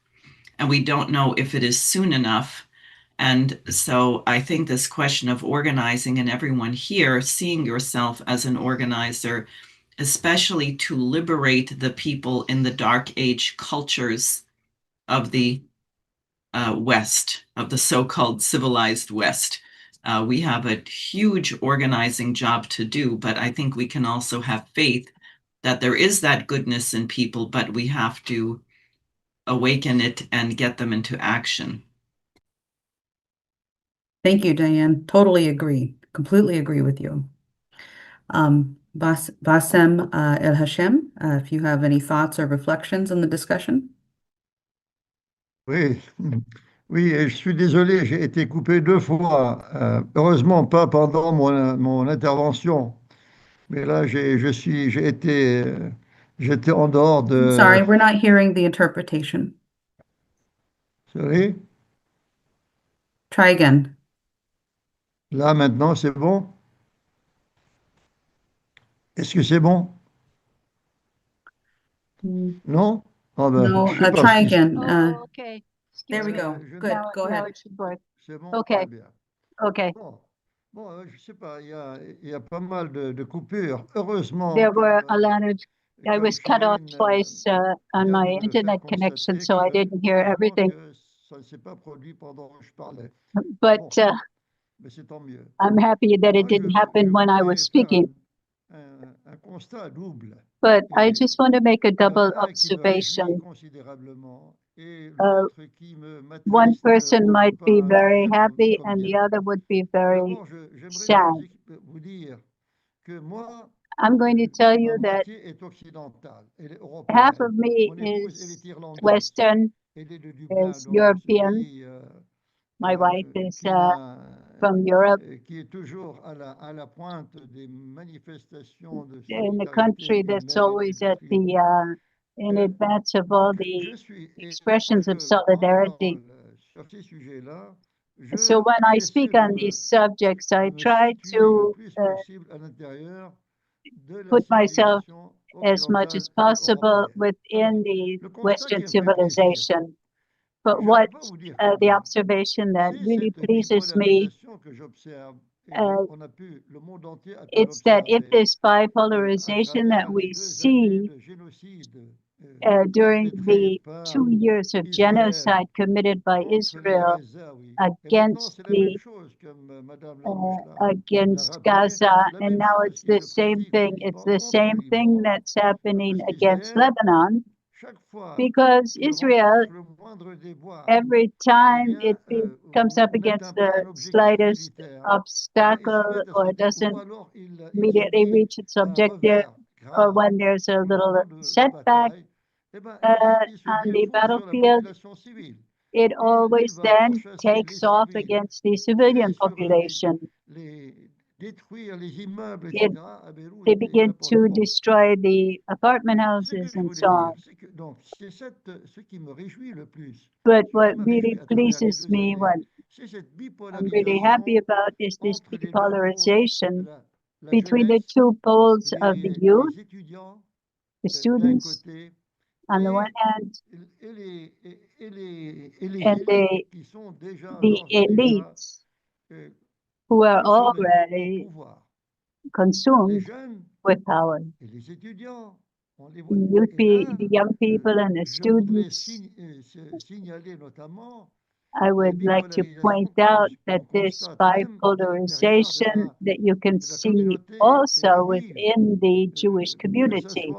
Speaker 7: and we don't know if it is soon enough. And so I think this question of organizing, and everyone here seeing yourself as an organizer, especially to liberate the people in the dark age cultures of the West, of the so-called civilized West. We have a huge organizing job to do, but I think we can also have faith that there is that goodness in people, but we have to awaken it and get them into action.
Speaker 1: Thank you, Diane. Totally agree. Completely agree with you. Bassem El Hashem, if you have any thoughts or reflections on the discussion.
Speaker 5: Oui, oui, je suis désolé, j'ai été coupé 2 fois. Heureusement, pas pendant mon intervention. Mais là, j'étais en dehors de.
Speaker 1: Sorry, we're not hearing the interpretation.
Speaker 5: Sorry?
Speaker 1: Try again.
Speaker 5: Là, maintenant, c'est bon? Est-ce que c'est bon? Non? Ah ben,
Speaker 1: No,
Speaker 5: je sais pas
Speaker 1: try
Speaker 5: ce qui se-
Speaker 1: again.
Speaker 6: Oh, okay.
Speaker 1: There we
Speaker 6: Excuse me.
Speaker 1: go.
Speaker 5: Je-
Speaker 1: Good.
Speaker 6: Now,
Speaker 1: Go
Speaker 6: now
Speaker 1: ahead.
Speaker 6: it should work.
Speaker 5: C'est bon?
Speaker 6: Okay.
Speaker 5: Très bien.
Speaker 6: Okay.
Speaker 5: Bon, je sais pas, il y a pas mal de coupures. Heureusement,
Speaker 6: There were a lot of, I
Speaker 5: comme
Speaker 6: was cut off
Speaker 5: Cyrine,
Speaker 6: twice on
Speaker 5: vient
Speaker 6: my
Speaker 5: de le faire
Speaker 6: internet connection,
Speaker 5: constater
Speaker 6: so I
Speaker 5: que,
Speaker 6: didn't hear
Speaker 5: heureusement
Speaker 6: everything.
Speaker 5: que ça ne s'est pas produit pendant que je parlais.
Speaker 6: But
Speaker 5: Bon, mais c'est tant mieux.
Speaker 6: I'm happy that it
Speaker 5: Moi,
Speaker 6: didn't happen when I
Speaker 5: voudrais
Speaker 6: was
Speaker 5: faire
Speaker 6: speaking.
Speaker 5: un constat double.
Speaker 6: But I
Speaker 5: Et
Speaker 6: just want to make a
Speaker 5: il y en
Speaker 6: double
Speaker 5: a un qui me réjouit
Speaker 6: observation.
Speaker 5: considérablement et
Speaker 6: Uh,
Speaker 5: l'autre qui
Speaker 6: One
Speaker 5: m'attriste
Speaker 6: person might be
Speaker 5: pas
Speaker 6: very happy
Speaker 5: comme
Speaker 6: and the
Speaker 5: bien.
Speaker 6: other would be very
Speaker 5: D'abord, j'aimerais
Speaker 6: sad.
Speaker 5: vous dire que moi,
Speaker 6: I'm going to tell you
Speaker 5: ma
Speaker 6: that
Speaker 5: moitié est occidentale, elle est
Speaker 6: half
Speaker 5: européenne.
Speaker 6: of me
Speaker 5: Mon épouse, elle
Speaker 6: is
Speaker 5: est irlandaise.
Speaker 6: Western,
Speaker 5: Elle est de Dublin,
Speaker 6: is
Speaker 5: donc ce
Speaker 6: European.
Speaker 5: pays
Speaker 6: My wife is
Speaker 5: qui n'a-
Speaker 6: from Europe,
Speaker 5: qui est toujours à la pointe des manifestations de
Speaker 6: in a
Speaker 5: solidarité
Speaker 6: country that's
Speaker 5: humaine
Speaker 6: always
Speaker 5: et
Speaker 6: at
Speaker 5: de
Speaker 6: the in advance of all
Speaker 5: donc,
Speaker 6: the
Speaker 5: je suis, et quand
Speaker 6: expressions of
Speaker 5: je prends la
Speaker 6: solidarity.
Speaker 5: parole sur ces sujets-là,
Speaker 6: So when I
Speaker 5: j'essaie
Speaker 6: speak on these subjects, I
Speaker 5: me
Speaker 6: try
Speaker 5: situer le
Speaker 6: to
Speaker 5: plus possible à l'intérieur de la
Speaker 6: put myself
Speaker 5: civilisation
Speaker 6: as much as
Speaker 5: occidentale et
Speaker 6: possible
Speaker 5: européenne.
Speaker 6: within
Speaker 5: Alors,
Speaker 6: the
Speaker 5: le constat
Speaker 6: Western
Speaker 5: qui me fait plaisir,
Speaker 6: civilization. But
Speaker 5: je ne
Speaker 6: what
Speaker 5: peux pas vous dire
Speaker 6: the
Speaker 5: comment,
Speaker 6: observation that
Speaker 5: c'est
Speaker 6: really
Speaker 5: cette
Speaker 6: pleases me,
Speaker 5: bipolarisation que j'observe et
Speaker 6: uh,
Speaker 5: le monde entier a pu
Speaker 6: it's that if
Speaker 5: l'observer
Speaker 6: this
Speaker 5: à
Speaker 6: bipolarization that
Speaker 5: travers les
Speaker 6: we
Speaker 5: 2 années
Speaker 6: see
Speaker 5: de génocide
Speaker 6: during
Speaker 5: perpétrés
Speaker 6: the
Speaker 5: par
Speaker 6: 2 years of
Speaker 5: Israël
Speaker 6: genocide committed by
Speaker 5: contre les
Speaker 6: Israel
Speaker 5: Gazaouis. Et maintenant,
Speaker 6: against
Speaker 5: c'est la même
Speaker 6: the
Speaker 5: chose, comme Madame Larouche l'a
Speaker 6: against
Speaker 5: rappelé,
Speaker 6: Gaza,
Speaker 5: c'est la
Speaker 6: and
Speaker 5: même
Speaker 6: now
Speaker 5: chose
Speaker 6: it's
Speaker 5: qui
Speaker 6: the
Speaker 5: se
Speaker 6: same
Speaker 5: pratique au
Speaker 6: thing. It's
Speaker 5: Liban,
Speaker 6: the
Speaker 5: contre
Speaker 6: same
Speaker 5: le
Speaker 6: thing
Speaker 5: Liban.
Speaker 6: that's happening
Speaker 5: Parce
Speaker 6: against
Speaker 5: qu'Israël,
Speaker 6: Lebanon,
Speaker 5: chaque fois
Speaker 6: because
Speaker 5: qu'il
Speaker 6: Israel,
Speaker 5: rencontre le moindre déboire,
Speaker 6: every
Speaker 5: eh
Speaker 6: time
Speaker 5: bien,
Speaker 6: comes up
Speaker 5: met
Speaker 6: against
Speaker 5: en
Speaker 6: the
Speaker 5: place un objectif
Speaker 6: slightest
Speaker 5: militaire, eh bien, il
Speaker 6: obstacle
Speaker 5: se met à
Speaker 6: or
Speaker 5: sauter. Ou
Speaker 6: doesn't
Speaker 5: alors il
Speaker 6: immediately
Speaker 5: subit
Speaker 6: reach its
Speaker 5: un
Speaker 6: objective,
Speaker 5: revers
Speaker 6: or
Speaker 5: grave
Speaker 6: when there's a
Speaker 5: sur le
Speaker 6: little
Speaker 5: front de
Speaker 6: setback
Speaker 5: bataille, eh bien, il se
Speaker 6: on the
Speaker 5: défoule sur la
Speaker 6: battlefield,
Speaker 5: population civile.
Speaker 6: it
Speaker 5: Il
Speaker 6: always
Speaker 5: va
Speaker 6: then
Speaker 5: pourchasser
Speaker 6: takes
Speaker 5: les
Speaker 6: off
Speaker 5: civils,
Speaker 6: against the
Speaker 5: tirer
Speaker 6: civilian
Speaker 5: sur
Speaker 6: population.
Speaker 5: détruire les immeubles,
Speaker 6: It,
Speaker 5: etc. Ah ben,
Speaker 6: they
Speaker 5: il y en
Speaker 6: begin
Speaker 5: a pour le
Speaker 6: to
Speaker 5: compte.
Speaker 6: destroy the apartment
Speaker 5: Ce que
Speaker 6: houses
Speaker 5: je
Speaker 6: and
Speaker 5: voulais
Speaker 6: so on.
Speaker 5: dire, c'est que donc c'est ce qui me réjouit le plus,
Speaker 6: But
Speaker 5: ce
Speaker 6: what
Speaker 5: qui m'a
Speaker 6: really
Speaker 5: réjoui à travers les
Speaker 6: pleases
Speaker 5: 2
Speaker 6: me,
Speaker 5: années,
Speaker 6: what
Speaker 5: c'est cette
Speaker 6: I'm really happy
Speaker 5: bipolarisation
Speaker 6: about, is this
Speaker 5: entre les 2 pôles,
Speaker 6: bipolarization
Speaker 5: la
Speaker 6: between the
Speaker 5: jeunesse,
Speaker 6: two poles of the youth,
Speaker 5: les étudiants
Speaker 6: the
Speaker 5: d'un
Speaker 6: students
Speaker 5: côté
Speaker 6: on the one
Speaker 5: et,
Speaker 6: hand,
Speaker 5: et les
Speaker 6: and
Speaker 5: élites qui sont déjà
Speaker 6: the
Speaker 5: d'ores et déjà
Speaker 6: elites who are
Speaker 5: consommées au
Speaker 6: already
Speaker 5: pouvoir. Les
Speaker 6: consumed
Speaker 5: jeunes
Speaker 6: with power.
Speaker 5: Et les étudiants, on les voit.
Speaker 6: The young people and the
Speaker 5: Je voudrais
Speaker 6: students.
Speaker 5: signaler notamment
Speaker 6: I would like to point out that this bipolarization that you can see also within the Jewish community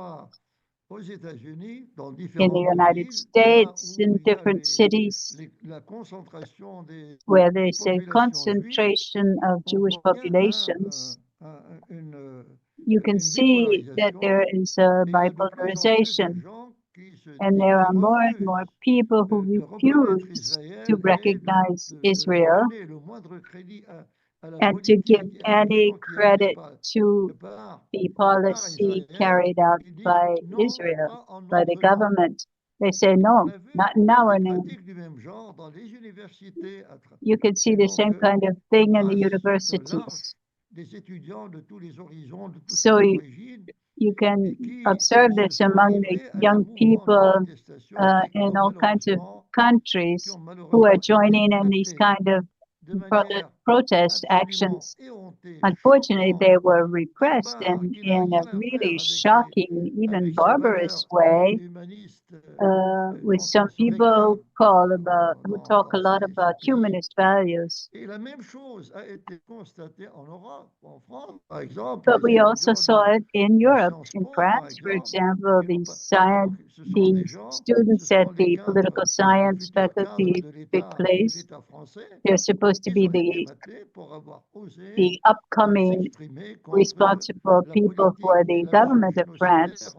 Speaker 5: aux États-Unis, dans
Speaker 6: in
Speaker 5: différentes
Speaker 6: the United
Speaker 5: villes,
Speaker 6: States,
Speaker 5: là
Speaker 6: in
Speaker 5: où il y a
Speaker 6: different cities,
Speaker 5: la concentration des
Speaker 6: where there's a
Speaker 5: populations
Speaker 6: concentration of
Speaker 5: on
Speaker 6: Jewish
Speaker 5: voit bien,
Speaker 6: populations.
Speaker 5: une
Speaker 6: You can see that there is a
Speaker 5: et il y a de plus en plus de
Speaker 6: bipolarization,
Speaker 5: gens qui
Speaker 6: and there are more and
Speaker 5: refusent
Speaker 6: more people who
Speaker 5: de reconnaître
Speaker 6: refuse
Speaker 5: Israël
Speaker 6: to
Speaker 5: et
Speaker 6: recognize
Speaker 5: de
Speaker 6: Israel
Speaker 5: donner le moindre crédit à la
Speaker 6: and to give
Speaker 5: politique et à
Speaker 6: any
Speaker 5: l'action qui est menée
Speaker 6: credit to
Speaker 5: par
Speaker 6: the policy
Speaker 5: Israël.
Speaker 6: carried out
Speaker 5: Ils disent
Speaker 6: by
Speaker 5: non,
Speaker 6: Israel,
Speaker 5: pas en
Speaker 6: by the
Speaker 5: notre nom.
Speaker 6: government. They say,
Speaker 5: On
Speaker 6: no,
Speaker 5: a vu
Speaker 6: not in our
Speaker 5: des
Speaker 6: name.
Speaker 5: pratiques du même genre dans les universités.
Speaker 6: You can see
Speaker 5: Et
Speaker 6: the
Speaker 5: donc,
Speaker 6: same kind of thing in the
Speaker 5: masse
Speaker 6: universities.
Speaker 5: large des étudiants de tous les horizons, de toutes
Speaker 6: So
Speaker 5: les origines,
Speaker 6: you can
Speaker 5: et qui
Speaker 6: observe
Speaker 5: se
Speaker 6: this
Speaker 5: sont
Speaker 6: among the
Speaker 5: livrés à des
Speaker 6: young
Speaker 5: mouvements de
Speaker 6: people
Speaker 5: protestation et qui
Speaker 6: in
Speaker 5: ont
Speaker 6: all kinds of
Speaker 5: malheureusement
Speaker 6: countries who are joining in these kind of
Speaker 5: de manière
Speaker 6: protest
Speaker 5: absolument
Speaker 6: actions.
Speaker 5: éhontée,
Speaker 6: Unfortunately,
Speaker 5: choquante,
Speaker 6: they were repressed
Speaker 5: barbare, qui n'a
Speaker 6: in a
Speaker 5: rien à
Speaker 6: really
Speaker 5: faire
Speaker 6: shocking, even
Speaker 5: avec ces
Speaker 6: barbarous
Speaker 5: valeurs
Speaker 6: way,
Speaker 5: humanistes
Speaker 6: with
Speaker 5: dont
Speaker 6: some
Speaker 5: on se
Speaker 6: people
Speaker 5: réclame
Speaker 6: who talk a lot
Speaker 5: ces
Speaker 6: about
Speaker 5: pays.
Speaker 6: humanist values.
Speaker 5: Et la même chose a été constatée en Europe, en France, par exemple.
Speaker 6: But
Speaker 5: les
Speaker 6: we also
Speaker 5: étudiants
Speaker 6: saw it in Europe,
Speaker 5: Sciences
Speaker 6: in
Speaker 5: Po,
Speaker 6: France, for example,
Speaker 5: qui
Speaker 6: the
Speaker 5: n'ont pas- donc, ce sont des
Speaker 6: the
Speaker 5: gens,
Speaker 6: students
Speaker 5: ce
Speaker 6: at
Speaker 5: sont les
Speaker 6: the
Speaker 5: cadres,
Speaker 6: political
Speaker 5: les
Speaker 6: science
Speaker 5: futurs cadres
Speaker 6: faculty,
Speaker 5: de
Speaker 6: big
Speaker 5: de
Speaker 6: place.
Speaker 5: l'État français,
Speaker 6: They're supposed to
Speaker 5: ils
Speaker 6: be
Speaker 5: ont été matés pour avoir osé
Speaker 6: the upcoming
Speaker 5: s'exprimer contre
Speaker 6: responsible
Speaker 5: la
Speaker 6: people for
Speaker 5: politique et
Speaker 6: the
Speaker 5: la mesure
Speaker 6: government of
Speaker 5: génocidaire
Speaker 6: France.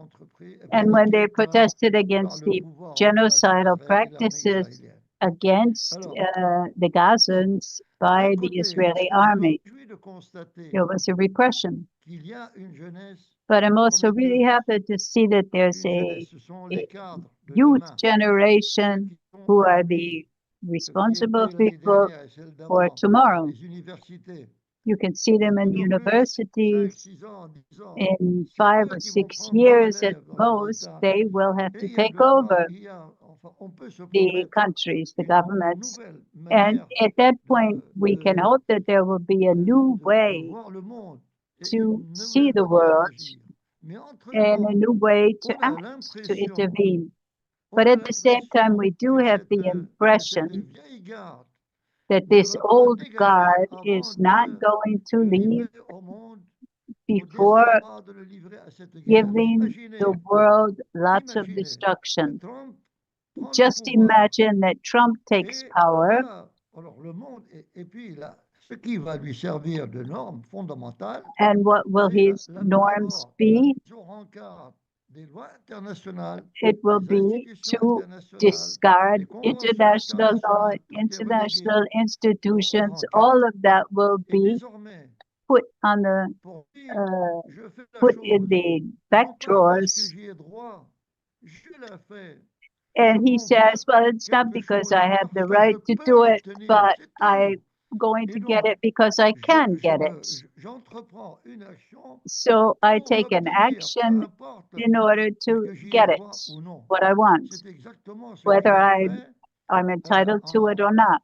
Speaker 6: And when they
Speaker 5: pratiquée par
Speaker 6: protested against
Speaker 5: le
Speaker 6: the
Speaker 5: pouvoir en place
Speaker 6: genocidal
Speaker 5: d'Israël et l'armée
Speaker 6: practices
Speaker 5: israélienne.
Speaker 6: against
Speaker 5: Alors,
Speaker 6: the Gazans by
Speaker 5: d'un
Speaker 6: the
Speaker 5: côté,
Speaker 6: Israeli
Speaker 5: je me
Speaker 6: army,
Speaker 5: réjouis de constater
Speaker 6: there was a repression.
Speaker 5: qu'il y a une jeunesse
Speaker 6: But I'm also really
Speaker 5: prometteuse.
Speaker 6: happy to see that there's
Speaker 5: Une
Speaker 6: a
Speaker 5: jeunesse, ce sont les cadres de
Speaker 6: youth
Speaker 5: demain,
Speaker 6: generation
Speaker 5: qui sont
Speaker 6: who are
Speaker 5: parmi
Speaker 6: the
Speaker 5: qui
Speaker 6: responsible
Speaker 5: étaient l'année
Speaker 6: people
Speaker 5: dernière et celle
Speaker 6: for
Speaker 5: d'avant
Speaker 6: tomorrow.
Speaker 5: dans les universités.
Speaker 6: You can see them in
Speaker 5: Tout au plus, 5,
Speaker 6: universities.
Speaker 5: 6 ans, 10 ans.
Speaker 6: In
Speaker 5: C'est
Speaker 6: 5
Speaker 5: eux
Speaker 6: or
Speaker 5: qui vont
Speaker 6: 6
Speaker 5: prendre la
Speaker 6: years at
Speaker 5: relève dans les
Speaker 6: most,
Speaker 5: États.
Speaker 6: they will have
Speaker 5: Et
Speaker 6: to
Speaker 5: il y a
Speaker 6: take
Speaker 5: de quoi,
Speaker 6: over
Speaker 5: enfin, on peut se
Speaker 6: the
Speaker 5: promettre
Speaker 6: countries, the
Speaker 5: une
Speaker 6: governments.
Speaker 5: nouvelle
Speaker 6: And
Speaker 5: manière
Speaker 6: at that point, we can
Speaker 5: de,
Speaker 6: hope that there will be a new
Speaker 5: de
Speaker 6: way
Speaker 5: voir le monde et
Speaker 6: to
Speaker 5: une
Speaker 6: see
Speaker 5: nouvelle
Speaker 6: the
Speaker 5: manière
Speaker 6: world
Speaker 5: d'agir. Mais
Speaker 6: and a
Speaker 5: entre-temps,
Speaker 6: new way to
Speaker 5: on a
Speaker 6: act, to
Speaker 5: l'impression,
Speaker 6: intervene.
Speaker 5: on
Speaker 6: But
Speaker 5: a
Speaker 6: at the same time, we
Speaker 5: l'impression
Speaker 6: do
Speaker 5: que
Speaker 6: have the
Speaker 5: cette
Speaker 6: impression
Speaker 5: vieille garde
Speaker 6: that
Speaker 5: ne
Speaker 6: this
Speaker 5: va pas
Speaker 6: old
Speaker 5: dégager
Speaker 6: guard
Speaker 5: avant
Speaker 6: is not
Speaker 5: de
Speaker 6: going to
Speaker 5: le
Speaker 6: leave
Speaker 5: livrer au monde, au
Speaker 6: before
Speaker 5: désespoir de le livrer à cette guerre.
Speaker 6: giving
Speaker 5: Imaginez,
Speaker 6: the world lots of
Speaker 5: imaginez que
Speaker 6: destruction.
Speaker 5: Trump prend le
Speaker 6: Just
Speaker 5: pouvoir
Speaker 6: imagine that Trump takes
Speaker 5: et
Speaker 6: power,
Speaker 5: voilà, alors le monde, et puis là, ce qui va lui servir de norme fondamentale,
Speaker 6: and what will
Speaker 5: c'est
Speaker 6: his norms
Speaker 5: d'abord la
Speaker 6: be?
Speaker 5: mise au rencard des lois internationales,
Speaker 6: It will
Speaker 5: des
Speaker 6: be
Speaker 5: institutions
Speaker 6: to
Speaker 5: internationales,
Speaker 6: discard
Speaker 5: des conventions
Speaker 6: international law,
Speaker 5: internationales, tout est
Speaker 6: international
Speaker 5: relégué au
Speaker 6: institutions,
Speaker 5: rencard.
Speaker 6: all of that will
Speaker 5: Et
Speaker 6: be
Speaker 5: désormais,
Speaker 6: put on the
Speaker 5: pour dire,
Speaker 6: uh,
Speaker 5: je fais la
Speaker 6: put in
Speaker 5: chose,
Speaker 6: the back
Speaker 5: non pas parce que
Speaker 6: drawers.
Speaker 5: j'y ai droit, je la fais.
Speaker 6: And he
Speaker 5: Je
Speaker 6: says, well, it's not
Speaker 5: quelque
Speaker 6: because
Speaker 5: chose
Speaker 6: I have the
Speaker 5: parce que
Speaker 6: right
Speaker 5: je
Speaker 6: to
Speaker 5: peux
Speaker 6: do it,
Speaker 5: l'obtenir,
Speaker 6: but
Speaker 5: c'est
Speaker 6: I'm
Speaker 5: tout.
Speaker 6: going
Speaker 5: Et
Speaker 6: to get
Speaker 5: donc,
Speaker 6: it because I can get it.
Speaker 5: j'entreprends une action
Speaker 6: So I
Speaker 5: pour
Speaker 6: take an
Speaker 5: l'obtenir, peu
Speaker 6: action
Speaker 5: importe
Speaker 6: in order to
Speaker 5: que j'y ai
Speaker 6: get it,
Speaker 5: droit ou non.
Speaker 6: what I want,
Speaker 5: C'est exactement ce
Speaker 6: whether
Speaker 5: que j'ai fait
Speaker 6: I'm entitled to it or not.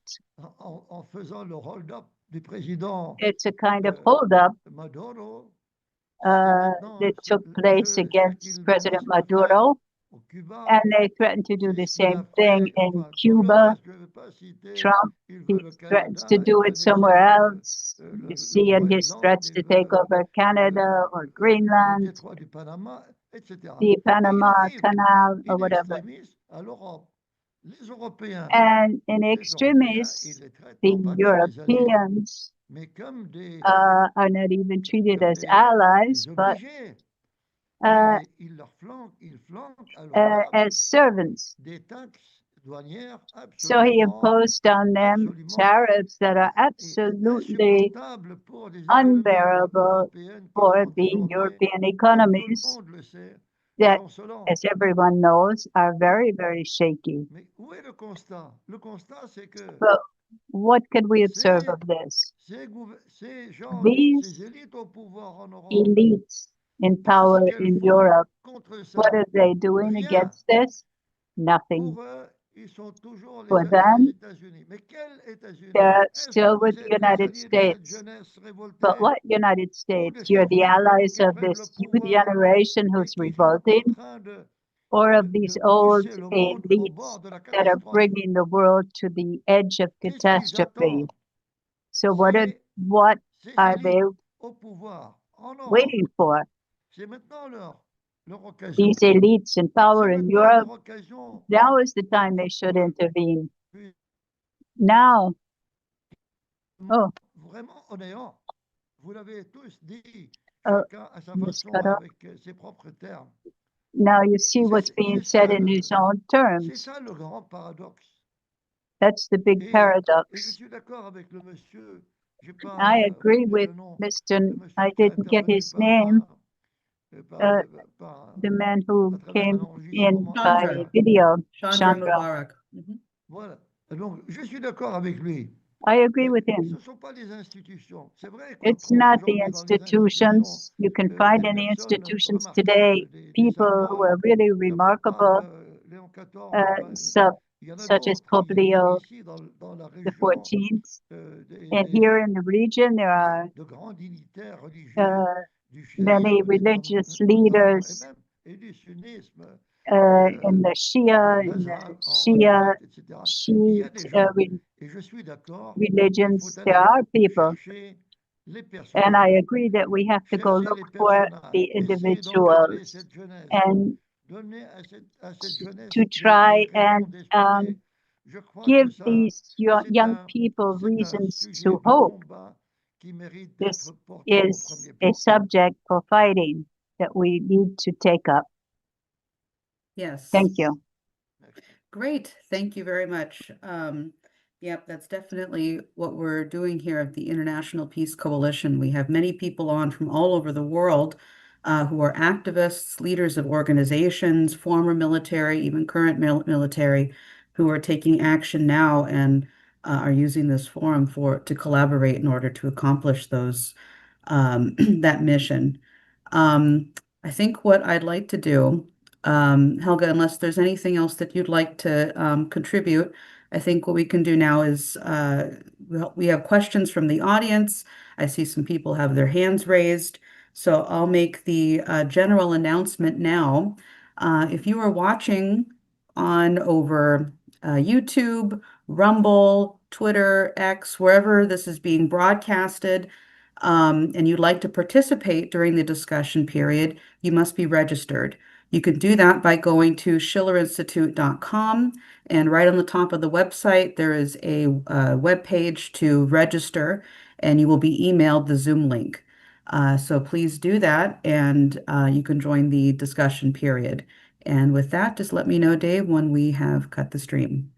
Speaker 5: en faisant le hold-up du président
Speaker 6: It's a kind of hold-up
Speaker 5: Maduro.
Speaker 6: that took place against President Maduro,
Speaker 5: Au Cuba,
Speaker 6: and they threatened to do
Speaker 5: c'est
Speaker 6: the
Speaker 5: ce qu'il
Speaker 6: same
Speaker 5: a
Speaker 6: thing
Speaker 5: fait,
Speaker 6: in
Speaker 5: enfin, tout le
Speaker 6: Cuba.
Speaker 5: reste, je ne vais pas citer.
Speaker 6: Trump,
Speaker 5: Il
Speaker 6: he
Speaker 5: veut le
Speaker 6: threatens
Speaker 5: Canada,
Speaker 6: to
Speaker 5: il
Speaker 6: do
Speaker 5: veut
Speaker 6: it somewhere
Speaker 5: annexer
Speaker 6: else.
Speaker 5: le
Speaker 6: You see in his
Speaker 5: Groenland,
Speaker 6: threats
Speaker 5: il
Speaker 6: to take
Speaker 5: veut
Speaker 6: over Canada or
Speaker 5: le
Speaker 6: Greenland,
Speaker 5: détroit du Panama, etc.
Speaker 6: the
Speaker 5: Et il
Speaker 6: Panama
Speaker 5: arrive
Speaker 6: Canal or
Speaker 5: in
Speaker 6: whatever.
Speaker 5: extremis à l'Europe. Les Européens,
Speaker 6: And in
Speaker 5: les Européens,
Speaker 6: extremis,
Speaker 5: ils les traitent
Speaker 6: the
Speaker 5: non pas comme des alliés,
Speaker 6: Europeans
Speaker 5: mais comme des,
Speaker 6: are not even treated
Speaker 5: comme
Speaker 6: as allies, but
Speaker 5: obligés. Ils flanquent à l'Europe
Speaker 6: as servants.
Speaker 5: des taxes douanières
Speaker 6: So he
Speaker 5: absolument,
Speaker 6: imposed on them
Speaker 5: absolument
Speaker 6: tariffs that are absolutely
Speaker 5: insupportables pour les économies
Speaker 6: unbearable
Speaker 5: européennes qui
Speaker 6: for
Speaker 5: sont
Speaker 6: the
Speaker 5: désormais,
Speaker 6: European
Speaker 5: comme tout le
Speaker 6: economies
Speaker 5: monde le sait,
Speaker 6: that,
Speaker 5: chancelant.
Speaker 6: as everyone knows, are very, very shaky.
Speaker 5: Mais où est le constat? Le constat, c'est que
Speaker 6: But what can we observe
Speaker 5: ces,
Speaker 6: of this?
Speaker 5: ces gens,
Speaker 6: These
Speaker 5: ces élites au pouvoir en Europe,
Speaker 6: elites in power
Speaker 5: qu'est-ce qu'elles
Speaker 6: in
Speaker 5: font
Speaker 6: Europe,
Speaker 5: contre ça?
Speaker 6: what are they doing
Speaker 5: Rien.
Speaker 6: against this? Nothing.
Speaker 5: Pour eux,
Speaker 6: For them, they're still with the United States. But what United States? You're the allies of this youth generation who's revolting, or of these old elites that are bringing the world to the edge of catastrophe. So what are they waiting for? These elites in power in Europe, now is the time they should intervene. Now, oh, this cut off. Now you see what's being said in his own terms. That's the big paradox. I agree with Mr. I didn't get his name, the man who came in by video,
Speaker 1: Chandra
Speaker 6: Chandra.
Speaker 1: Mubarak. Mhm.
Speaker 6: I agree with him. It's not the institutions. You can find in the institutions today people who are really remarkable, such as Pope Leo the 14th. And here in the region, there are many religious leaders in the Shiite religions. There are people, and I agree that we have to go look for the individuals and to try and give these young people reasons to hope. This is a subject for fighting that we need to take up.
Speaker 1: Yes.
Speaker 6: Thank you.
Speaker 1: Great. Thank you very much. Yep, that's definitely what we're doing here at the International Peace Coalition. We have many people on from all over the world who are activists, leaders of organizations, former military, even current military, who are taking action now and are using this forum to collaborate in order to accomplish those that mission. I think what I'd like to do, Helga, unless there's anything else that you'd like to contribute, I think what we can do now is we have questions from the audience. I see some people have their hands raised. So I'll make the general announcement now. If you are watching on over YouTube, Rumble, Twitter, X, wherever this is being broadcasted, and you'd like to participate during the discussion period, you must be registered. You can do that by going to schillerinstitute.com, and right on the top of the website, there is a web page to register, and you will be emailed the Zoom link. So please do that, and you can join the discussion period. And with that, just let me know, Dave, when we have cut the stream.